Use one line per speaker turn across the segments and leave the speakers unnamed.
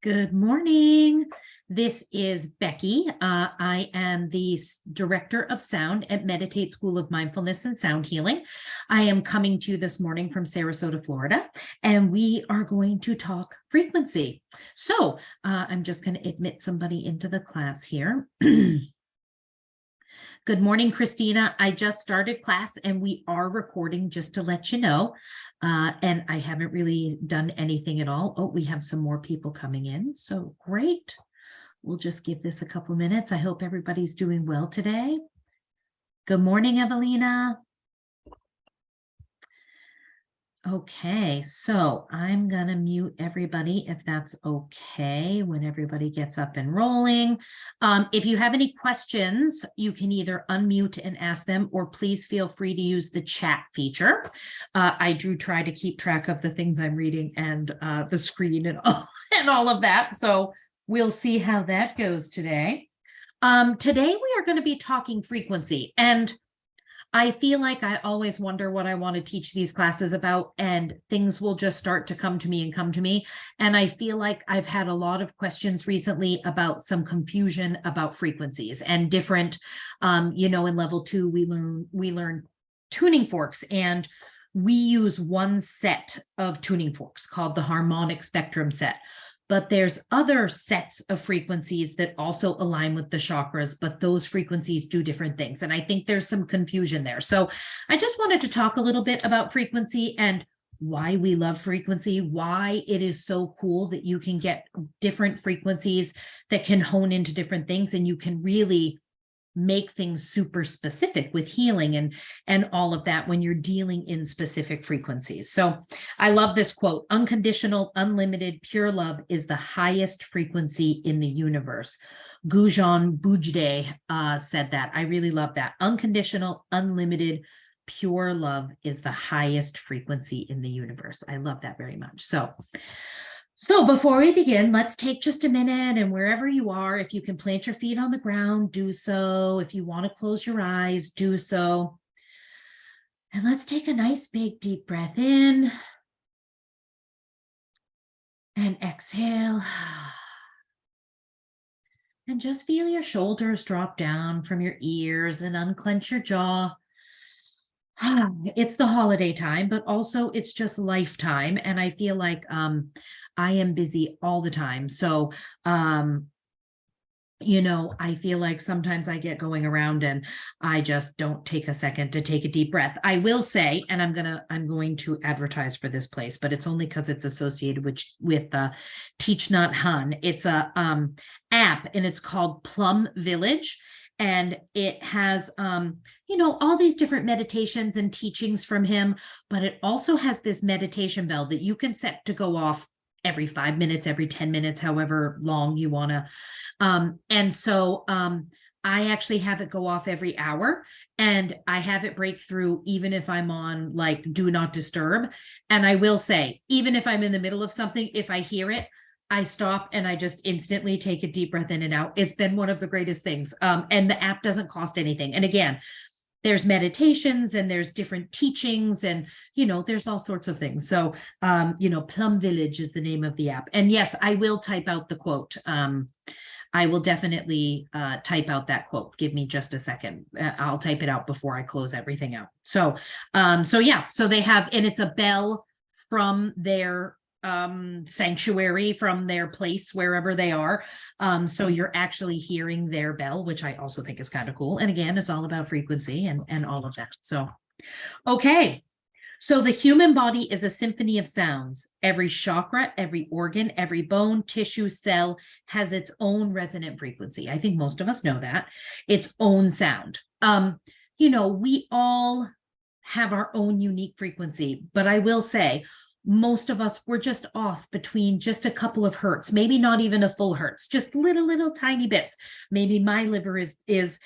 Good morning. This is Becky. I am the Director of Sound at Meditate School of Mindfulness and Sound Healing. I am coming to you this morning from Sarasota, Florida, and we are going to talk frequency. So I'm just going to admit somebody into the class here. Good morning, Christina. I just started class and we are recording, just to let you know. And I haven't really done anything at all. Oh, we have some more people coming in. So great. We'll just give this a couple minutes. I hope everybody's doing well today. Good morning, Evelina. Okay, so I'm going to mute everybody if that's okay when everybody gets up and rolling. If you have any questions, you can either unmute and ask them, or please feel free to use the chat feature. I do try to keep track of the things I'm reading and the screen and all of that. So we'll see how that goes today. Today we are going to be talking frequency, and I feel like I always wonder what I want to teach these classes about, and things will just start to come to me. And I feel like I've had a lot of questions recently about some confusion about frequencies and different, in level 2, we learn tuning forks, and we use one set of tuning forks called the harmonic spectrum set. But there's other sets of frequencies that also align with the chakras, but those frequencies do different things. And I think there's some confusion there. So I just wanted to talk a little bit about frequency and why we love frequency, why it is so cool that you can get different frequencies that can hone into different things, and you can really make things super specific with healing and all of that when you're dealing in specific frequencies. So I love this quote: unconditional, unlimited, pure love is the highest frequency in the universe. Gujan Bujde said that. I really love that. Unconditional, unlimited, pure love is the highest frequency in the universe. I love that very much. So before we begin, let's take just a minute, and wherever you are, if you can plant your feet on the ground, do so. If you want to close your eyes, do so. And let's take a nice big deep breath in and exhale. And just feel your shoulders drop down from your ears and unclench your jaw. It's the holiday time, but also it's just lifetime. And I feel like I am busy all the time. So, I feel like sometimes I get going around and I just don't take a second to take a deep breath. I will say, and I'm going to advertise for this place, but it's only because it's associated with Thich Nhat Hanh. It's a app, and it's called Plum Village. And it has, all these different meditations and teachings from him, but it also has this meditation bell that you can set to go off every 5 minutes, every 10 minutes, however long you want to. And so I actually have it go off every hour, and I have it break through even if I'm on like do not disturb. And I will say, even if I'm in the middle of something, if I hear it, I stop and I just instantly take a deep breath in and out. It's been one of the greatest things. And the app doesn't cost anything. And again, there's meditations and there's different teachings, and, there's all sorts of things. So, Plum Village is the name of the app. And yes, I will type out the quote. I will definitely type out that quote. Give me just a second. I'll type it out before I close everything out. So they have, and it's a bell from their sanctuary, from their place wherever they are, so you're actually hearing their bell, which I also think is kind of cool. And again, it's all about frequency and all of that. So okay, so the human body is a symphony of sounds. Every chakra, every organ, every bone, tissue, cell has its own resonant frequency. I think most of us know that. Its own sound. We all have our own unique frequency, but I will say most of us were just off between just a couple of hertz, maybe not even a full hertz, just little tiny bits. Maybe my liver is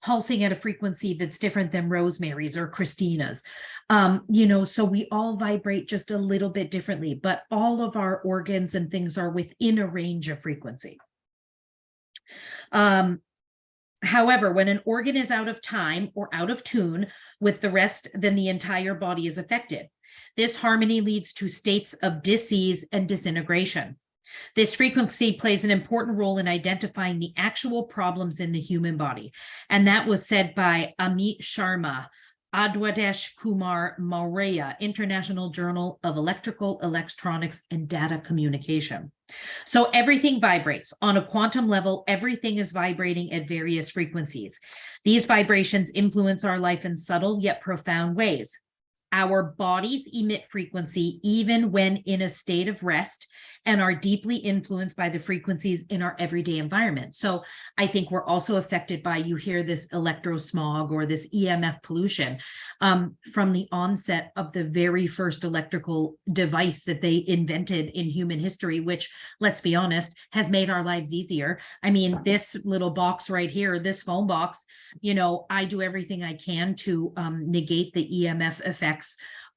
pulsing at a frequency that's different than Rosemary's or Christina's. So we all vibrate just a little bit differently, but all of our organs and things are within a range of frequency. However, when an organ is out of time or out of tune with the rest, then the entire body is affected. This harmony leads to states of dis-ease and disintegration. This frequency plays an important role in identifying the actual problems in the human body. And that was said by Amit Sharma, Adwadesh Kumar Maurya, International Journal of Electrical, Electronics, and Data Communication. So everything vibrates. On a quantum level, everything is vibrating at various frequencies. These vibrations influence our life in subtle yet profound ways. Our bodies emit frequency even when in a state of rest and are deeply influenced by the frequencies in our everyday environment. So I think we're also affected by, you hear this electrosmog or this EMF pollution from the onset of the very first electrical device that they invented in human history, which, let's be honest, has made our lives easier. I mean, this little box right here, this phone box, you know, I do everything I can to negate the EMF effects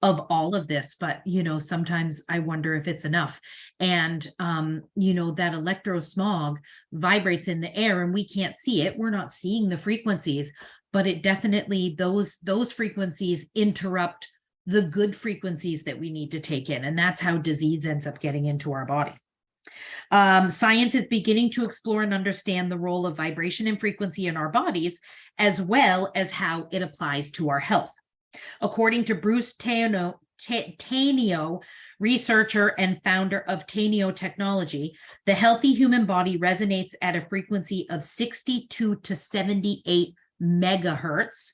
of all of this, but you know, sometimes I wonder if it's enough. And you know, that electrosmog vibrates in the air and we can't see it. We're not seeing the frequencies, but it definitely, those frequencies interrupt the good frequencies that we need to take in, and that's how disease ends up getting into our body. Science is beginning to explore and understand the role of vibration and frequency in our bodies, as well as how it applies to our health. According to Bruce Tainio, researcher and founder of Tainio Technology, the healthy human body resonates at a frequency of 62 to 78 megahertz,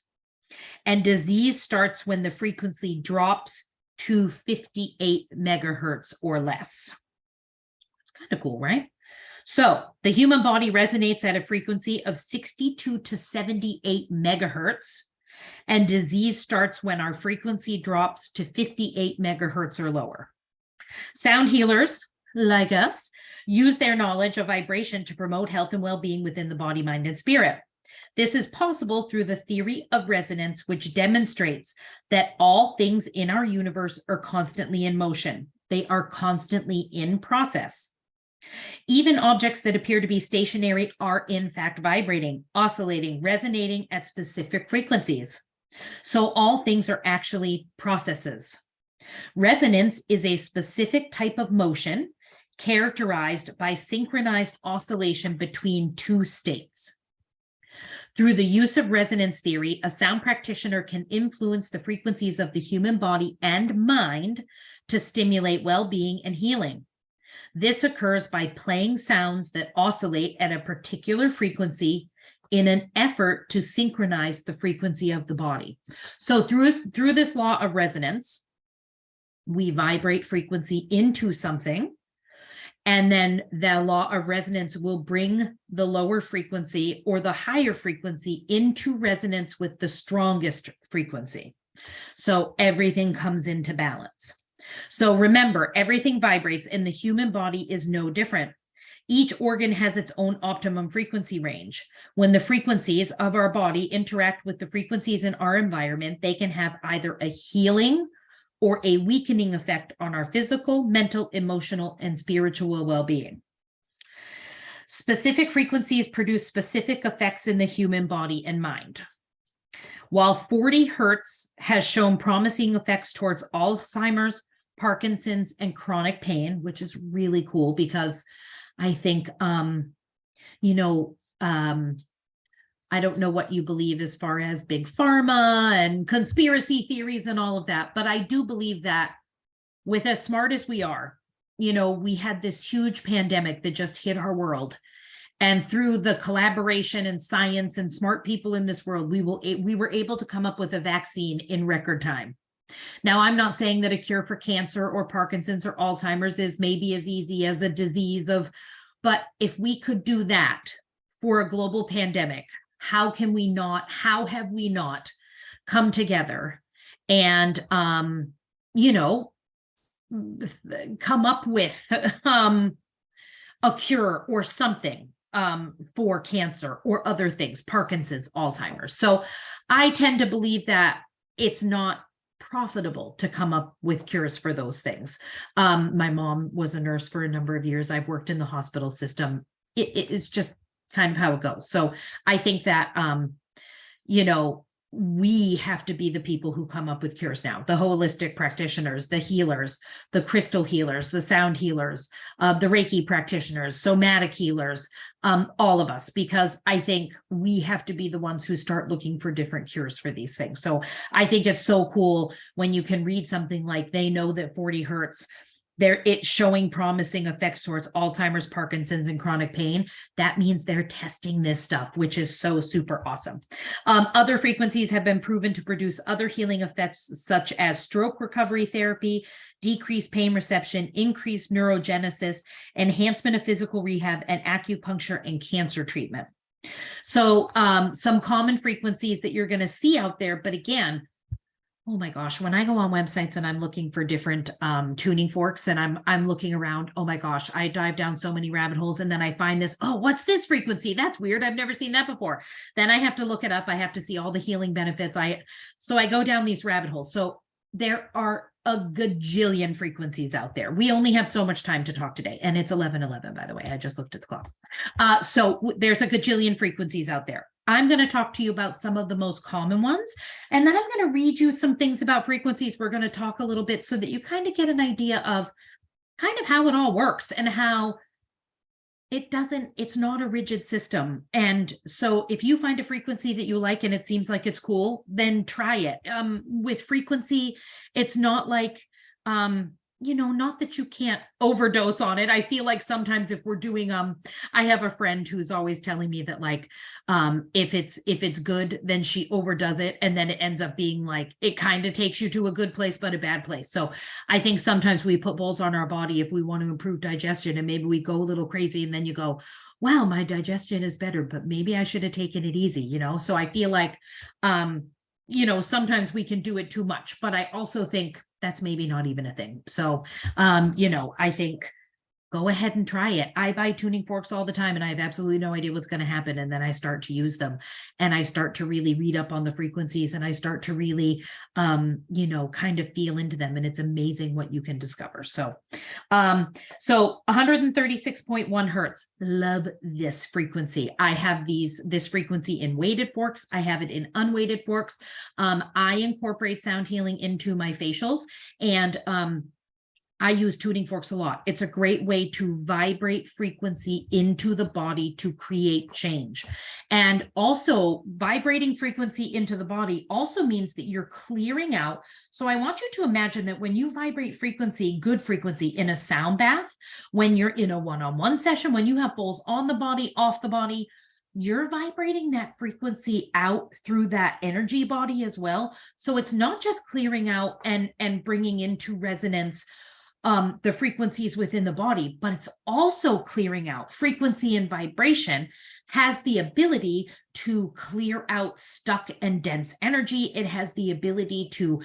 and disease starts when the frequency drops to 58 megahertz or less. It's kind of cool, right? So the human body resonates at a frequency of 62 to 78 megahertz. And disease starts when our frequency drops to 58 megahertz or lower. Sound healers, like us, use their knowledge of vibration to promote health and well-being within the body, mind, and spirit. This is possible through the theory of resonance, which demonstrates that all things in our universe are constantly in motion. They are constantly in process. Even objects that appear to be stationary are in fact vibrating, oscillating, resonating at specific frequencies. So all things are actually processes. Resonance is a specific type of motion characterized by synchronized oscillation between two states. Through the use of resonance theory, a sound practitioner can influence the frequencies of the human body and mind to stimulate well-being and healing. This occurs by playing sounds that oscillate at a particular frequency in an effort to synchronize the frequency of the body. So through this law of resonance, we vibrate frequency into something, and then the law of resonance will bring the lower frequency or the higher frequency into resonance with the strongest frequency. So everything comes into balance. So remember, everything vibrates, and the human body is no different. Each organ has its own optimum frequency range. When the frequencies of our body interact with the frequencies in our environment, they can have either a healing or a weakening effect on our physical, mental, emotional, and spiritual well-being. Specific frequencies produce specific effects in the human body and mind. While 40 hertz has shown promising effects towards Alzheimer's, Parkinson's, and chronic pain, which is really cool because I think, you know, I don't know what you believe as far as big pharma and conspiracy theories and all of that, but I do believe that with as smart as we are, you know, we had this huge pandemic that just hit our world. And through the collaboration and science and smart people in this world, we were able to come up with a vaccine in record time. Now, I'm not saying that a cure for cancer or Parkinson's or Alzheimer's is maybe as easy as a disease but if we could do that for a global pandemic, how have we not come together and, you know, come up with a cure or something for cancer or other things, Parkinson's, Alzheimer's. So I tend to believe that it's not profitable to come up with cures for those things. My mom was a nurse for a number of years. I've worked in the hospital system. It's just kind of how it goes. So I think that, you know, we have to be the people who come up with cures now. The holistic practitioners, the healers, the crystal healers, the sound healers, the Reiki practitioners, somatic healers, all of us, because I think we have to be the ones who start looking for different cures for these things. So I think it's so cool when you can read something like they know that 40 hertz, it's showing promising effects towards Alzheimer's, Parkinson's, and chronic pain. That means they're testing this stuff, which is so super awesome. Other frequencies have been proven to produce other healing effects, such as stroke recovery therapy, decreased pain reception, increased neurogenesis, enhancement of physical rehab, and acupuncture and cancer treatment. So some common frequencies that you're going to see out there, but again, oh my gosh, when I go on websites and I'm looking for different tuning forks and I'm looking around, oh my gosh, I dive down so many rabbit holes, and then I find this, oh, what's this frequency? That's weird. I've never seen that before. Then I have to look it up. I have to see all the healing benefits. So I go down these rabbit holes. So there are a gajillion frequencies out there. We only have so much time to talk today, and it's 11:11, by the way. I just looked at the clock. So there's a gajillion frequencies out there. I'm going to talk to you about some of the most common ones, and then I'm going to read you some things about frequencies. We're going to talk a little bit so that you kind of get an idea of kind of how it all works and how it's not a rigid system. And so if you find a frequency that you like and it seems like it's cool, then try it. With frequency, it's not like, not that you can't overdose on it. I feel like sometimes if we're doing, I have a friend who's always telling me that like, if it's good, then she overdoes it. And then it ends up being like, it kind of takes you to a good place, but a bad place. So I think sometimes we put bowls on our body if we want to improve digestion, and maybe we go a little crazy, and then you go, wow, my digestion is better, but maybe I should have taken it easy, So I feel like, sometimes we can do it too much, but I also think that's maybe not even a thing. So, I think go ahead and try it. I buy tuning forks all the time, and I have absolutely no idea what's going to happen. And then I start to use them, and I start to really read up on the frequencies, and I start to really, kind of feel into them. And it's amazing what you can discover. So 136.1 hertz. Love this frequency. I have this frequency in weighted forks. I have it in unweighted forks. I incorporate sound healing into my facials, and, I use tuning forks a lot. It's a great way to vibrate frequency into the body to create change. And also, vibrating frequency into the body also means that you're clearing out. So I want you to imagine that when you vibrate frequency, good frequency, in a sound bath, when you're in a one-on-one session, when you have bowls on the body, off the body, you're vibrating that frequency out through that energy body as well. So it's not just clearing out and bringing into resonance the frequencies within the body, but it's also clearing out. Frequency and vibration has the ability to clear out stuck and dense energy. It has the ability to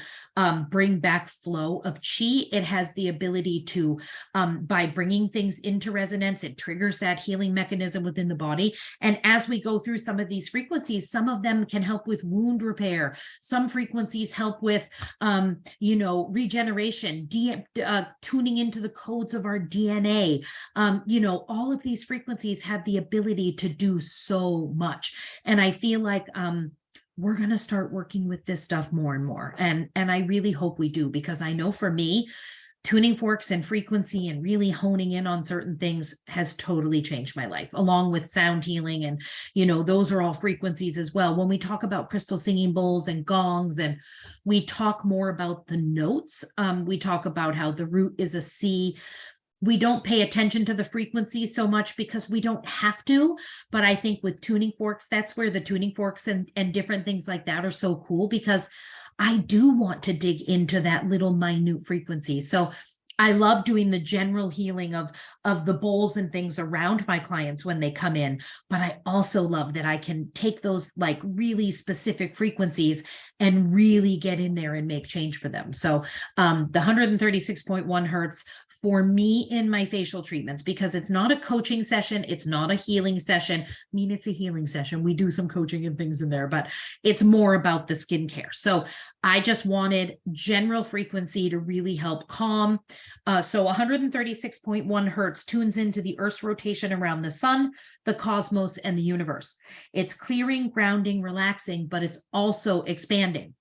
bring back flow of chi. It has the ability to, by bringing things into resonance, it triggers that healing mechanism within the body. And as we go through some of these frequencies, some of them can help with wound repair. Some frequencies help with, regeneration, tuning into the codes of our DNA. All of these frequencies have the ability to do so much. And I feel like we're going to start working with this stuff more and more. And I really hope we do, because I know for me, tuning forks and frequency and really honing in on certain things has totally changed my life, along with sound healing. And, those are all frequencies as well. When we talk about crystal singing bowls and gongs, and we talk more about the notes, we talk about how the root is a C. We don't pay attention to the frequency so much because we don't have to. But I think with tuning forks, that's where the tuning forks and different things like that are so cool, because I do want to dig into that little minute frequency. So I love doing the general healing of the bowls and things around my clients when they come in. But I also love that I can take those like really specific frequencies and really get in there and make change for them. So the 136.1 hertz for me in my facial treatments, because it's not a coaching session. It's not a healing session. I mean, it's a healing session. We do some coaching and things in there, but it's more about the skincare. So I just wanted general frequency to really help calm. So 136.1 hertz tunes into the Earth's rotation around the sun, the cosmos, and the universe. It's clearing, grounding, relaxing, but it's also expanding.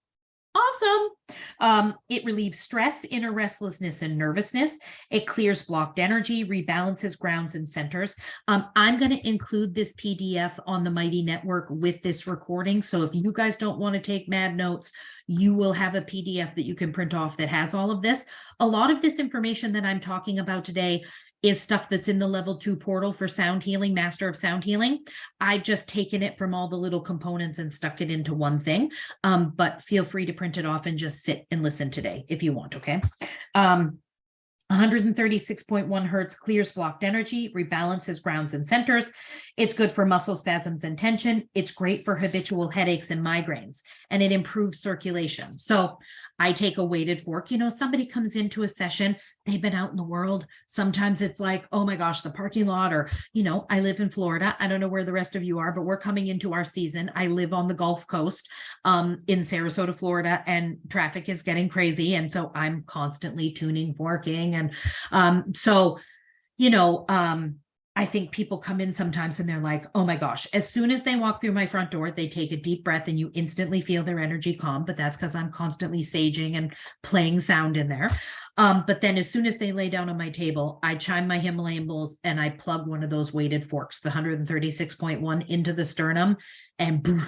Awesome. It relieves stress, inner restlessness, and nervousness. It clears blocked energy, rebalances, grounds, and centers. I'm going to include this PDF on the Mighty Network with this recording. So if you guys don't want to take mad notes, you will have a PDF that you can print off that has all of this. A lot of this information that I'm talking about today is stuff that's in the level 2 portal for sound healing, Master of Sound Healing. I've just taken it from all the little components and stuck it into one thing. But feel free to print it off and just sit and listen today if you want, okay? 136.1 hertz clears blocked energy, rebalances, grounds, and centers. It's good for muscle spasms and tension. It's great for habitual headaches and migraines, and it improves circulation. So I take a weighted fork. You know, somebody comes into a session, they've been out in the world. Sometimes it's like, oh my gosh, the parking lot, or, you know, I live in Florida. I don't know where the rest of you are, but we're coming into our season. I live on the Gulf Coast in Sarasota, Florida, and traffic is getting crazy. And so I'm constantly tuning, forking. And so, you know, I think people come in sometimes and they're like, oh my gosh, as soon as they walk through my front door, they take a deep breath and you instantly feel their energy calm. But that's because I'm constantly saging and playing sound in there. But then as soon as they lay down on my table, I chime my Himalayan bowls and I plug one of those weighted forks, the 136.1, into the sternum, and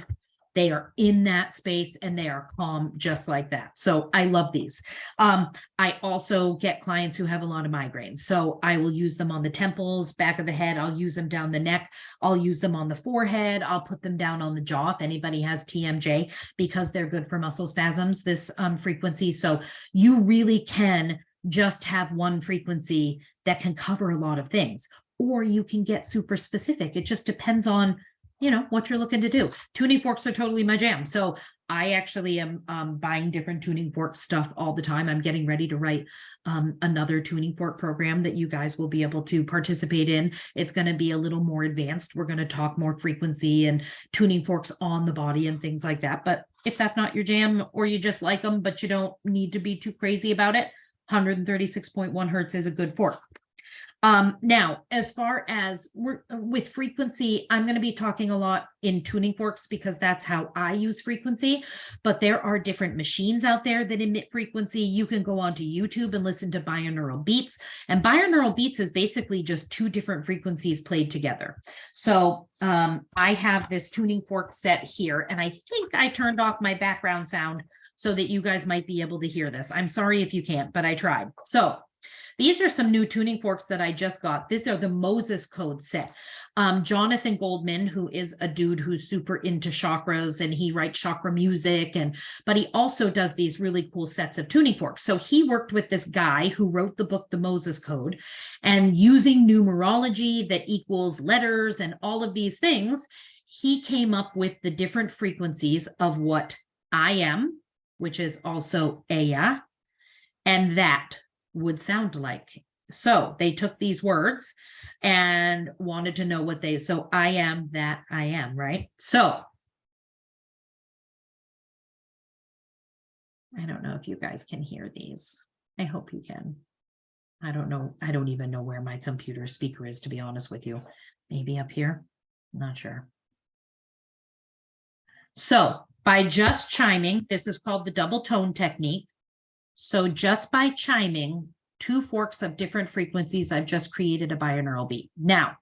they are in that space and they are calm just like that. So I love these. I also get clients who have a lot of migraines. So I will use them on the temples, back of the head. I'll use them down the neck. I'll use them on the forehead. I'll put them down on the jaw if anybody has TMJ, because they're good for muscle spasms, this frequency. So you really can just have one frequency that can cover a lot of things, or you can get super specific. It just depends on, you know, what you're looking to do. Tuning forks are totally my jam. So I actually am buying different tuning fork stuff all the time. I'm getting ready to write another tuning fork program that you guys will be able to participate in. It's going to be a little more advanced. We're going to talk more frequency and tuning forks on the body and things like that. But if that's not your jam, or you just like them, but you don't need to be too crazy about it, 136.1 hertz is a good fork. Now, as far as with frequency, I'm going to be talking a lot in tuning forks because that's how I use frequency, but there are different machines out there that emit frequency. You can go onto YouTube and listen to binaural beats, and binaural beats is basically just two different frequencies played together. So I have this tuning fork set here, and I think I turned off my background sound so that you guys might be able to hear this. I'm sorry if you can't, but I tried. So these are some new tuning forks that I just got. These are the Moses Code set. Jonathan Goldman, who is a dude who's super into chakras, and he writes chakra music, but he also does these really cool sets of tuning forks. So he worked with this guy who wrote the book, The Moses Code, and using numerology that equals letters and all of these things, he came up with the different frequencies of what I am, which is also Aya, and that would sound like. So they took these words and wanted to know what so I am that I am, right? So I don't know if you guys can hear these. I hope you can. I don't know. I don't even know where my computer speaker is, to be honest with you. Maybe up here. Not sure. So by just chiming, this is called the double tone technique. So just by chiming two forks of different frequencies, I've just created a binaural beat. Now,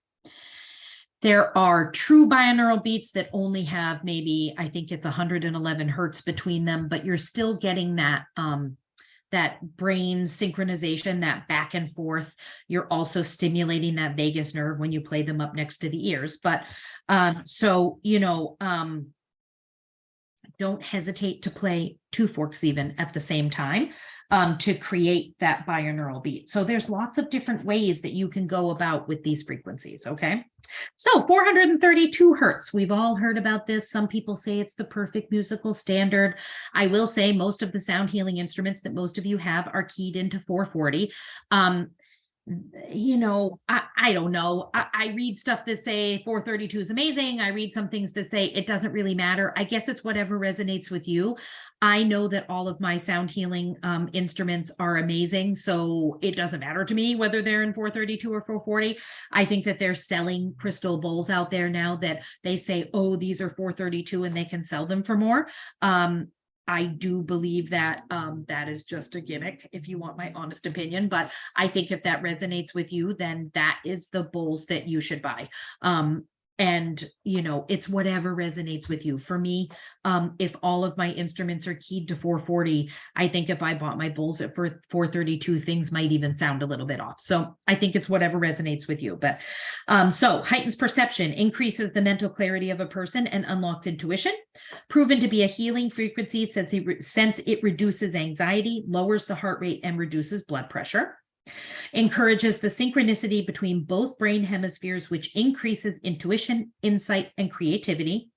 there are true binaural beats that only have maybe, I think it's 111 hertz between them, but you're still getting that that brain synchronization, that back and forth. You're also stimulating that vagus nerve when you play them up next to the ears. But so, you know, don't hesitate to play two forks even at the same time to create that binaural beat. So there's lots of different ways that you can go about with these frequencies, okay? So 432 hertz, we've all heard about this. Some people say it's the perfect musical standard. I will say most of the sound healing instruments that most of you have are keyed into 440. you know, I don't know. I read stuff that say 432 is amazing. I read some things that say it doesn't really matter. I guess it's whatever resonates with you. I know that all of my sound healing instruments are amazing. So it doesn't matter to me whether they're in 432 or 440. I think that they're selling crystal bowls out there now that they say, oh, these are 432 and they can sell them for more. I do believe that that is just a gimmick, if you want my honest opinion. But I think if that resonates with you, then that is the bowls that you should buy. And, you know, it's whatever resonates with you. For me, if all of my instruments are keyed to 440, I think if I bought my bowls at 432, things might even sound a little bit off. So I think it's whatever resonates with you. But so heightens perception, increases the mental clarity of a person and unlocks intuition. Proven to be a healing frequency since it reduces anxiety, lowers the heart rate, and reduces blood pressure. Encourages the synchronicity between both brain hemispheres, which increases intuition, insight, and creativity.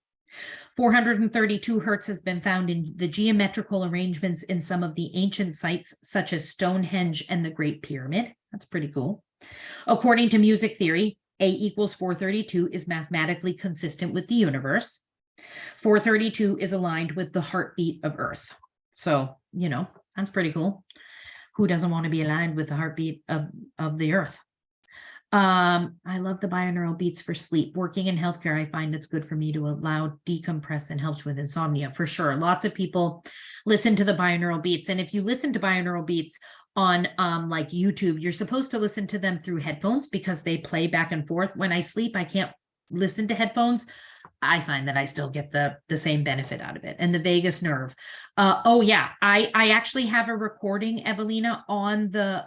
432 hertz has been found in the geometrical arrangements in some of the ancient sites, such as Stonehenge and the Great Pyramid. That's pretty cool. According to music theory, A equals 432 is mathematically consistent with the universe. 432 is aligned with the heartbeat of Earth. So, you know, that's pretty cool. Who doesn't want to be aligned with the heartbeat of the earth? I love the binaural beats for sleep. Working in healthcare, I find it's good for me to allow decompress and helps with insomnia for sure. Lots of people listen to the binaural beats. And if you listen to binaural beats on like YouTube, you're supposed to listen to them through headphones because they play back and forth. When I sleep, I can't listen to headphones. I find that I still get the same benefit out of it. And the vagus nerve. Oh yeah, I actually have a recording, Evelina, on the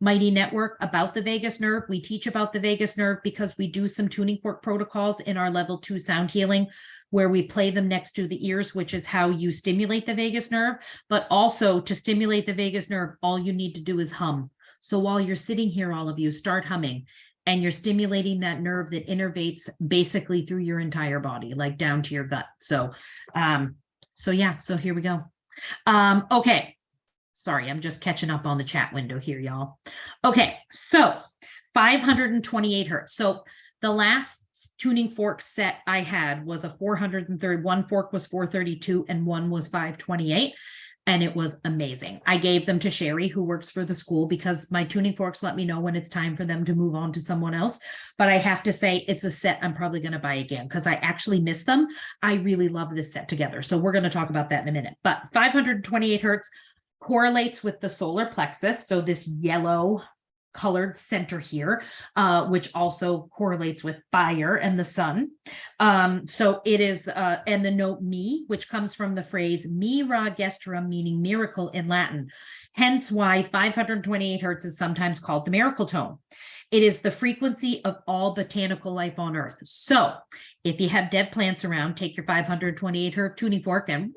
Mighty Network about the vagus nerve. We teach about the vagus nerve because we do some tuning fork protocols in our level 2 sound healing where we play them next to the ears, which is how you stimulate the vagus nerve. But also to stimulate the vagus nerve, all you need to do is hum. So while you're sitting here, all of you, start humming. And you're stimulating that nerve that innervates basically through your entire body, like down to your gut. So, yeah, so here we go. Okay. Sorry, I'm just catching up on the chat window here, y'all. Okay, so 528 hertz. So the last tuning fork set I had was a 430, one fork was 432 and one was 528. And it was amazing. I gave them to Sherry, who works for the school, because my tuning forks let me know when it's time for them to move on to someone else. But I have to say, it's a set I'm probably going to buy again because I actually miss them. I really love this set together. So we're going to talk about that in a minute. But 528 hertz correlates with the solar plexus. So this yellow colored center here, which also correlates with fire and the sun. So it is, and the note mi, which comes from the phrase mira gestrum, meaning miracle in Latin. Hence why 528 hertz is sometimes called the miracle tone. It is the frequency of all botanical life on Earth. So if you have dead plants around, take your 528 hertz tuning fork and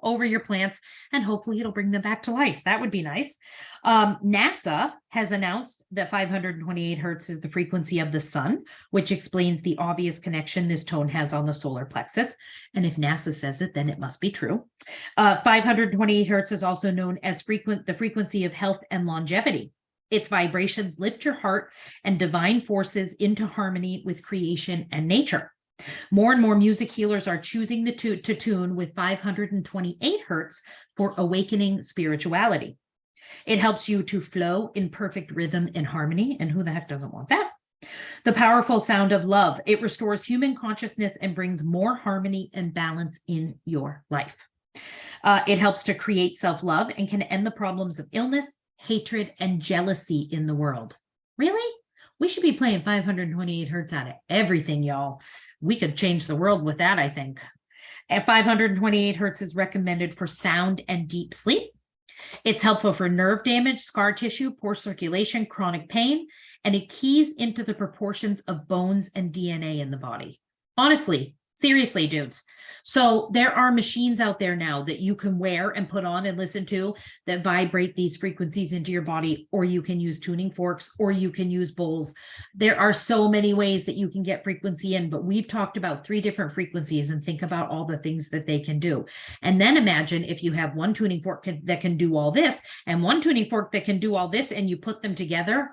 over your plants, and hopefully it'll bring them back to life. That would be nice. NASA has announced that 528 hertz is the frequency of the sun, which explains the obvious connection this tone has on the solar plexus. And if NASA says it, then it must be true. 528 hertz is also known as the frequency of health and longevity. Its vibrations lift your heart and divine forces into harmony with creation and nature. More and more music healers are choosing to tune with 528 hertz for awakening spirituality. It helps you to flow in perfect rhythm and harmony. And who the heck doesn't want that? The powerful sound of love. It restores human consciousness and brings more harmony and balance in your life. It helps to create self-love and can end the problems of illness, hatred, and jealousy in the world. Really? We should be playing 528 hertz out of everything, y'all. We could change the world with that, I think. At 528 hertz is recommended for sound and deep sleep. It's helpful for nerve damage, scar tissue, poor circulation, chronic pain, and it keys into the proportions of bones and DNA in the body. Honestly, seriously, dudes. So there are machines out there now that you can wear and put on and listen to that vibrate these frequencies into your body, or you can use tuning forks, or you can use bowls. There are so many ways that you can get frequency in, but we've talked about 3 different frequencies and think about all the things that they can do. And then imagine if you have one tuning fork that can do all this and one tuning fork that can do all this, and you put them together.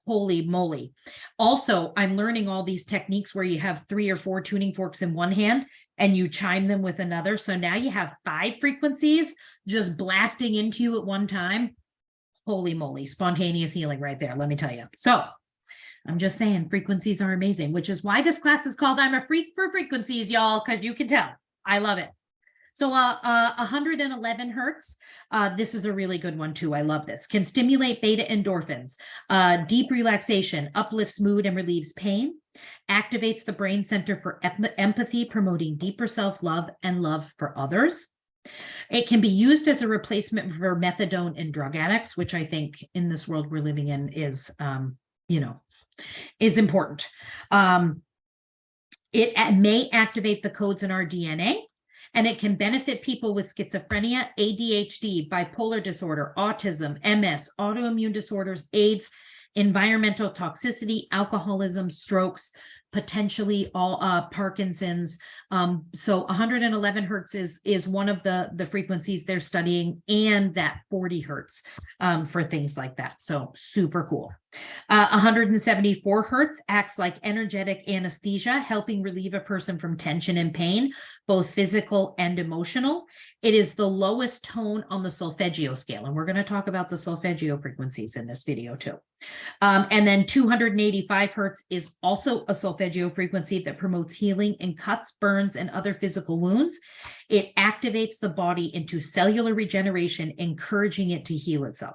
Holy moly. Also, I'm learning all these techniques where you have 3 or 4 tuning forks in one hand and you chime them with another. So now you have 5 frequencies just blasting into you at one time. Holy moly, spontaneous healing right there, let me tell you. So I'm just saying frequencies are amazing, which is why this class is called I'm a Freak for Frequencies, y'all, because you can tell. I love it. So 111 hertz, this is a really good one too. I love this. Can stimulate beta endorphins, deep relaxation, uplifts mood and relieves pain, activates the brain center for empathy, promoting deeper self-love and love for others. It can be used as a replacement for methadone in drug addicts, which I think in this world we're living in is, is important. It may activate the codes in our DNA, and it can benefit people with schizophrenia, ADHD, bipolar disorder, autism, MS, autoimmune disorders, AIDS, environmental toxicity, alcoholism, strokes, potentially all Parkinson's. So 111 hertz is one of the frequencies they're studying, and that 40 hertz for things like that. So super cool. 174 hertz acts like energetic anesthesia, helping relieve a person from tension and pain, both physical and emotional. It is the lowest tone on the solfeggio scale, and we're going to talk about the solfeggio frequencies in this video too. And then 285 hertz is also a solfeggio frequency that promotes healing in cuts, burns, and other physical wounds. It activates the body into cellular regeneration, encouraging it to heal itself.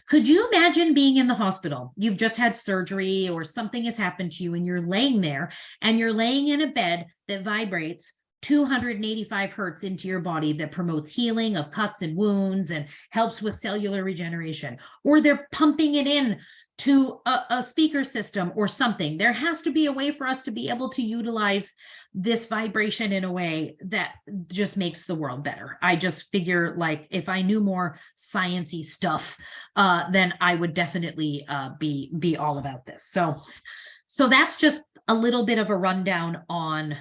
Could you imagine being in the hospital? You've just had surgery or something has happened to you and you're laying there and you're laying in a bed that vibrates 285 hertz into your body that promotes healing of cuts and wounds and helps with cellular regeneration, or they're pumping it in to a speaker system or something. There has to be a way for us to be able to utilize this vibration in a way that just makes the world better. I just figure, like, if I knew more science-y stuff, then I would definitely be all about this. So that's just a little bit of a rundown on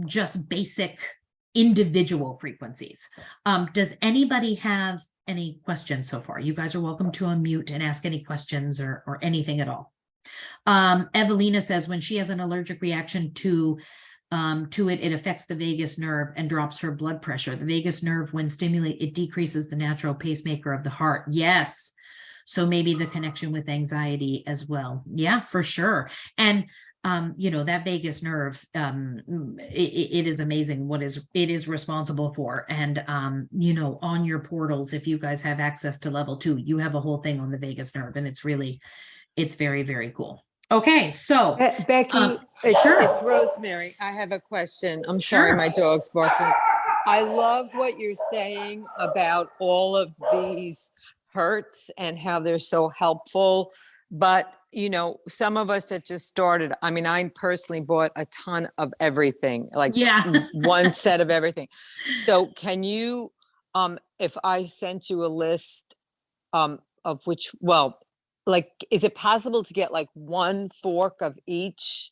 just basic individual frequencies. Does anybody have any questions so far? You guys are welcome to unmute and ask any questions or anything at all. Evelina says when she has an allergic reaction to it, it affects the vagus nerve and drops her blood pressure. The vagus nerve, when stimulated, it decreases the natural pacemaker of the heart. Yes. So maybe the connection with anxiety as well. Yeah, for sure. And that vagus nerve, it is amazing what it is responsible for. And, on your portals, if you guys have access to level 2, you have a whole thing on the vagus nerve, and it's very, very cool. Okay, so
Becky,
sure.
It's Rosemary. I have a question. I'm sorry,
Sure.
my dog's barking. I love what you're saying about all of these hertz and how they're so helpful. But, some of us that just started, I mean, I personally bought a ton of everything, like one set of everything. So can you, if I sent you a list of which, is it possible to get like one fork of each?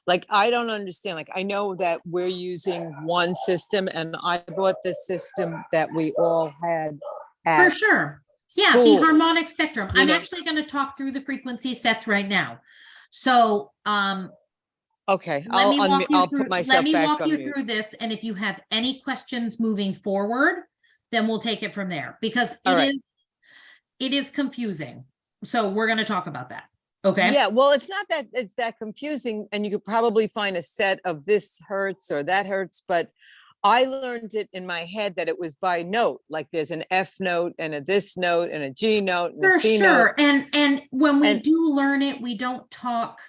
Like, I don't understand. Like, I know that we're using one system, and I bought this system that we all had at
For sure.
school.
Yeah, the harmonic spectrum. I'm actually going to talk through the frequency sets right now. So,
okay,
I'll
put myself back on mute.
through this, and if you have any questions moving forward, then we'll take it from there, because it is confusing. So we're going to talk about that. Okay.
Yeah, well, it's not that it's that confusing, and you could probably find a set of this hertz or that hertz, but I learned it in my head that it was by note. Like there's an F note and a this note and a G note and a C note.
And when we do learn it, we do talk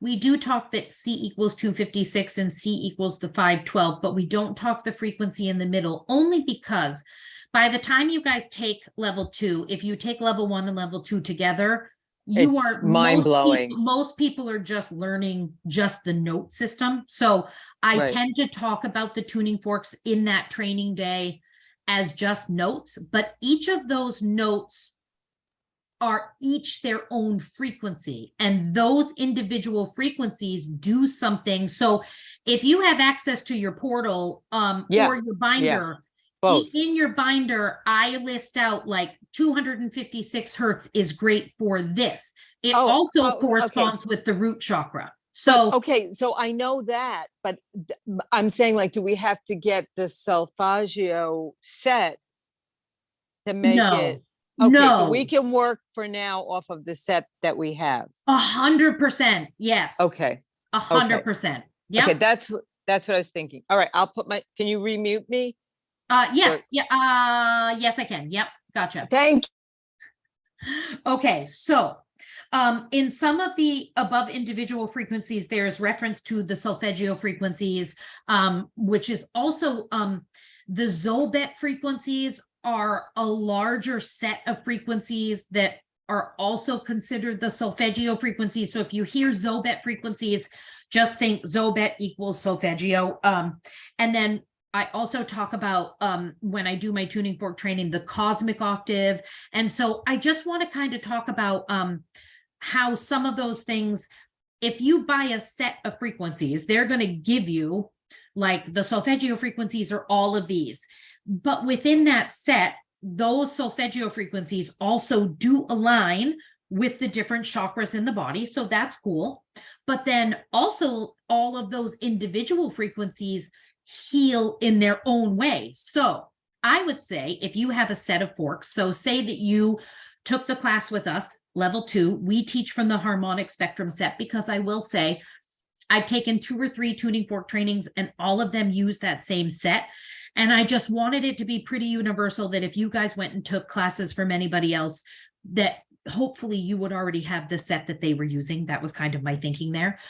that C equals 256 and C equals the 512, but we don't talk the frequency in the middle, only because by the time you guys take level 2, if you take level 1 and level 2 together,
it's mind-blowing.
Most people are just learning just the note system. So I tend to talk about the tuning forks in that training day as just notes, but each of those notes are each their own frequency, and those individual frequencies do something. So if you have access to your portal or your binder,
both.
In your binder, I list out like 256 hertz is great for this. It also
okay.
corresponds with the root chakra.
But,
So
okay, so I know that, but I'm saying, like, do we have to get the solfeggio set to make it?
no,
Okay, so we
no,
can work for now off of the set that we have.
100%. Yes.
Okay,
100%.
okay,
Yep.
that's what I was thinking. All right, I'll put can you remute me?
Yes. Yeah. Yes, I can. Yep. Gotcha.
Thank
Okay. So, in some of the above individual frequencies, there is reference to the solfeggio frequencies, which is also, the Zobet frequencies are a larger set of frequencies that are also considered the solfeggio frequencies. So if you hear Zobet frequencies, just think Zobet equals solfeggio. And then I also talk about, when I do my tuning fork training, the cosmic octave. And so I just want to kind of talk about how some of those things, if you buy a set of frequencies, they're going to give you, like, the solfeggio frequencies are all of these. But within that set, those solfeggio frequencies also do align with the different chakras in the body. So that's cool. But then also all of those individual frequencies heal in their own way. So I would say if you have a set of forks, so say that you took the class with us, level 2, we teach from the harmonic spectrum set, because I will say I've taken 2 or 3 tuning fork trainings and all of them use that same set. And I just wanted it to be pretty universal, that if you guys went and took classes from anybody else, that hopefully you would already have the set that they were using. That was kind of my thinking there.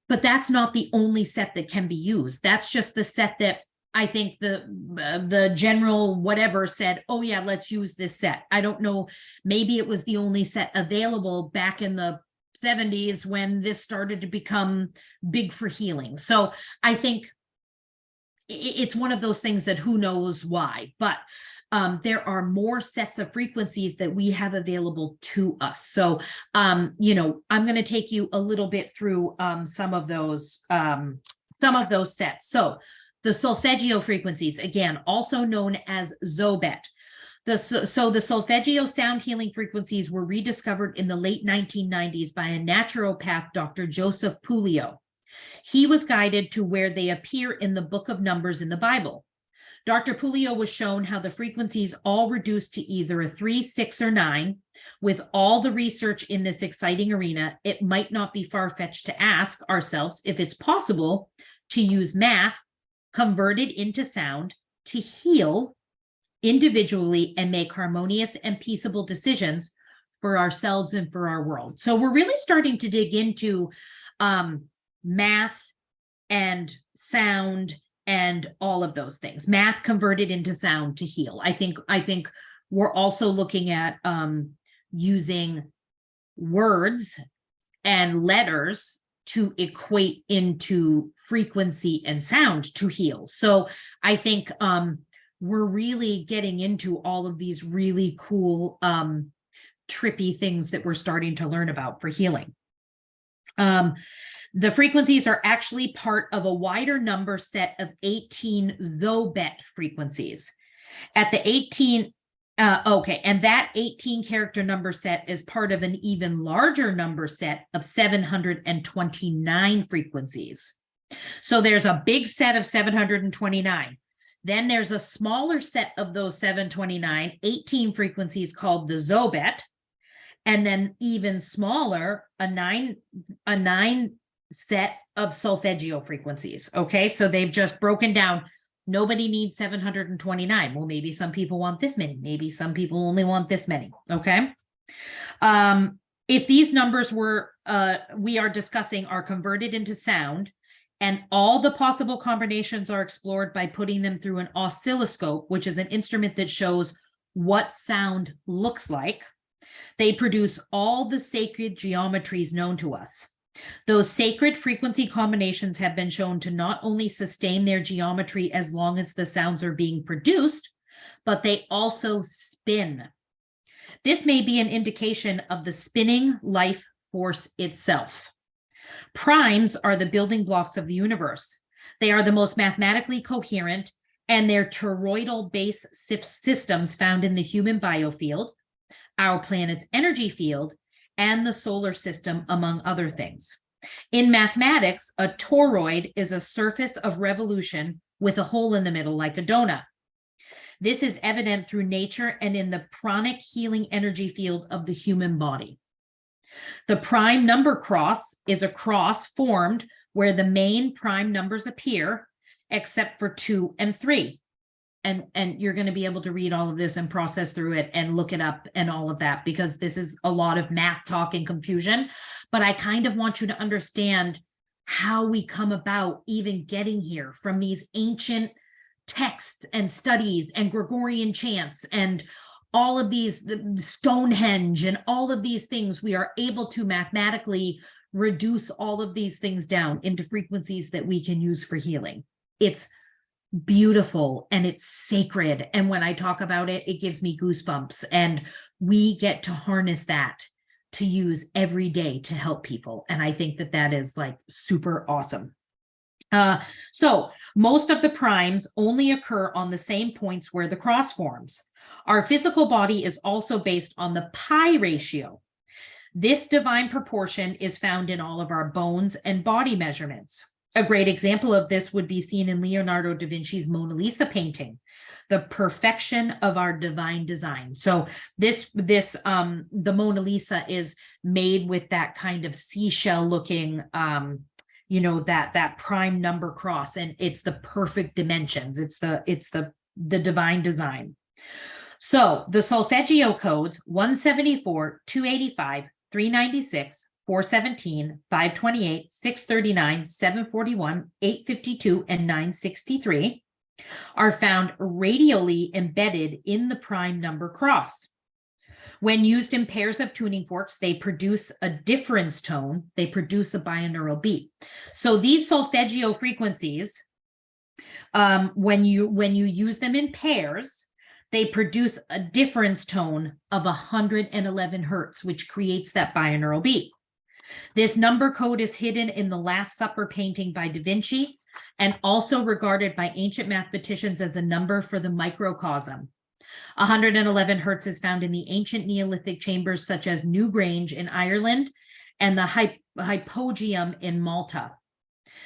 But that's not the only set that can be used. That's just the set that I think the general whatever said, oh yeah, let's use this set. I don't know, maybe it was the only set available back in the 70s when this started to become big for healing. So I think it's one of those things that who knows why, but there are more sets of frequencies that we have available to us. So, I'm going to take you a little bit through some of those sets. So the solfeggio frequencies, again, also known as Zobet. So the solfeggio sound healing frequencies were rediscovered in the late 1990s by a naturopath, Dr. Joseph Puleo. He was guided to where they appear in the book of Numbers in the Bible. Dr. Puleo was shown how the frequencies all reduced to either a 3, 6, or 9. With all the research in this exciting arena, it might not be far-fetched to ask ourselves if it's possible to use math converted into sound to heal individually and make harmonious and peaceable decisions for ourselves and for our world. So we're really starting to dig into math and sound and all of those things. Math converted into sound to heal. I think we're also looking at using words and letters to equate into frequency and sound to heal. So I think we're really getting into all of these really cool trippy things that we're starting to learn about for healing. The frequencies are actually part of a wider number set of 18 Zobet frequencies. At the 18, and that 18 character number set is part of an even larger number set of 729 frequencies. So there's a big set of 729. Then there's a smaller set of those 729, 18 frequencies called the Zobet. And then even smaller, a nine set of solfeggio frequencies. Okay, so they've just broken down. Nobody needs 729. Well, maybe some people want this many. Maybe some people only want this many. Okay. If these numbers we are discussing are converted into sound, and all the possible combinations are explored by putting them through an oscilloscope, which is an instrument that shows what sound looks like, they produce all the sacred geometries known to us. Those sacred frequency combinations have been shown to not only sustain their geometry as long as the sounds are being produced, but they also spin. This may be an indication of the spinning life force itself. Primes are the building blocks of the universe. They are the most mathematically coherent and their toroidal base systems found in the human biofield, our planet's energy field, and the solar system, among other things. In mathematics, a toroid is a surface of revolution with a hole in the middle like a donut. This is evident through nature and in the pranic healing energy field of the human body. The prime number cross is a cross formed where the main prime numbers appear, except for 2 and 3. And you're going to be able to read all of this and process through it and look it up and all of that, because this is a lot of math talk and confusion. But I kind of want you to understand how we come about even getting here from these ancient texts and studies and Gregorian chants and all of these, Stonehenge and all of these things. We are able to mathematically reduce all of these things down into frequencies that we can use for healing. It's beautiful and it's sacred. And when I talk about it, it gives me goosebumps. And we get to harness that to use every day to help people. And I think that that is like super awesome. So most of the primes only occur on the same points where the cross forms. Our physical body is also based on the pi ratio. This divine proportion is found in all of our bones and body measurements. A great example of this would be seen in Leonardo da Vinci's Mona Lisa painting, the perfection of our divine design. So the Mona Lisa is made with that kind of seashell looking, that prime number cross, and it's the perfect dimensions. It's the divine design. So the solfeggio codes 174, 285, 396, 417, 528, 639, 741, 852, and 963 are found radially embedded in the prime number cross. When used in pairs of tuning forks, they produce a difference tone. They produce a binaural beat. So these solfeggio frequencies, when you use them in pairs, they produce a difference tone of 111 hertz, which creates that binaural beat. This number code is hidden in the Last Supper painting by Da Vinci and also regarded by ancient mathematicians as a number for the microcosm. 111 hertz is found in the ancient Neolithic chambers such as Newgrange in Ireland and the Hypogeum in Malta.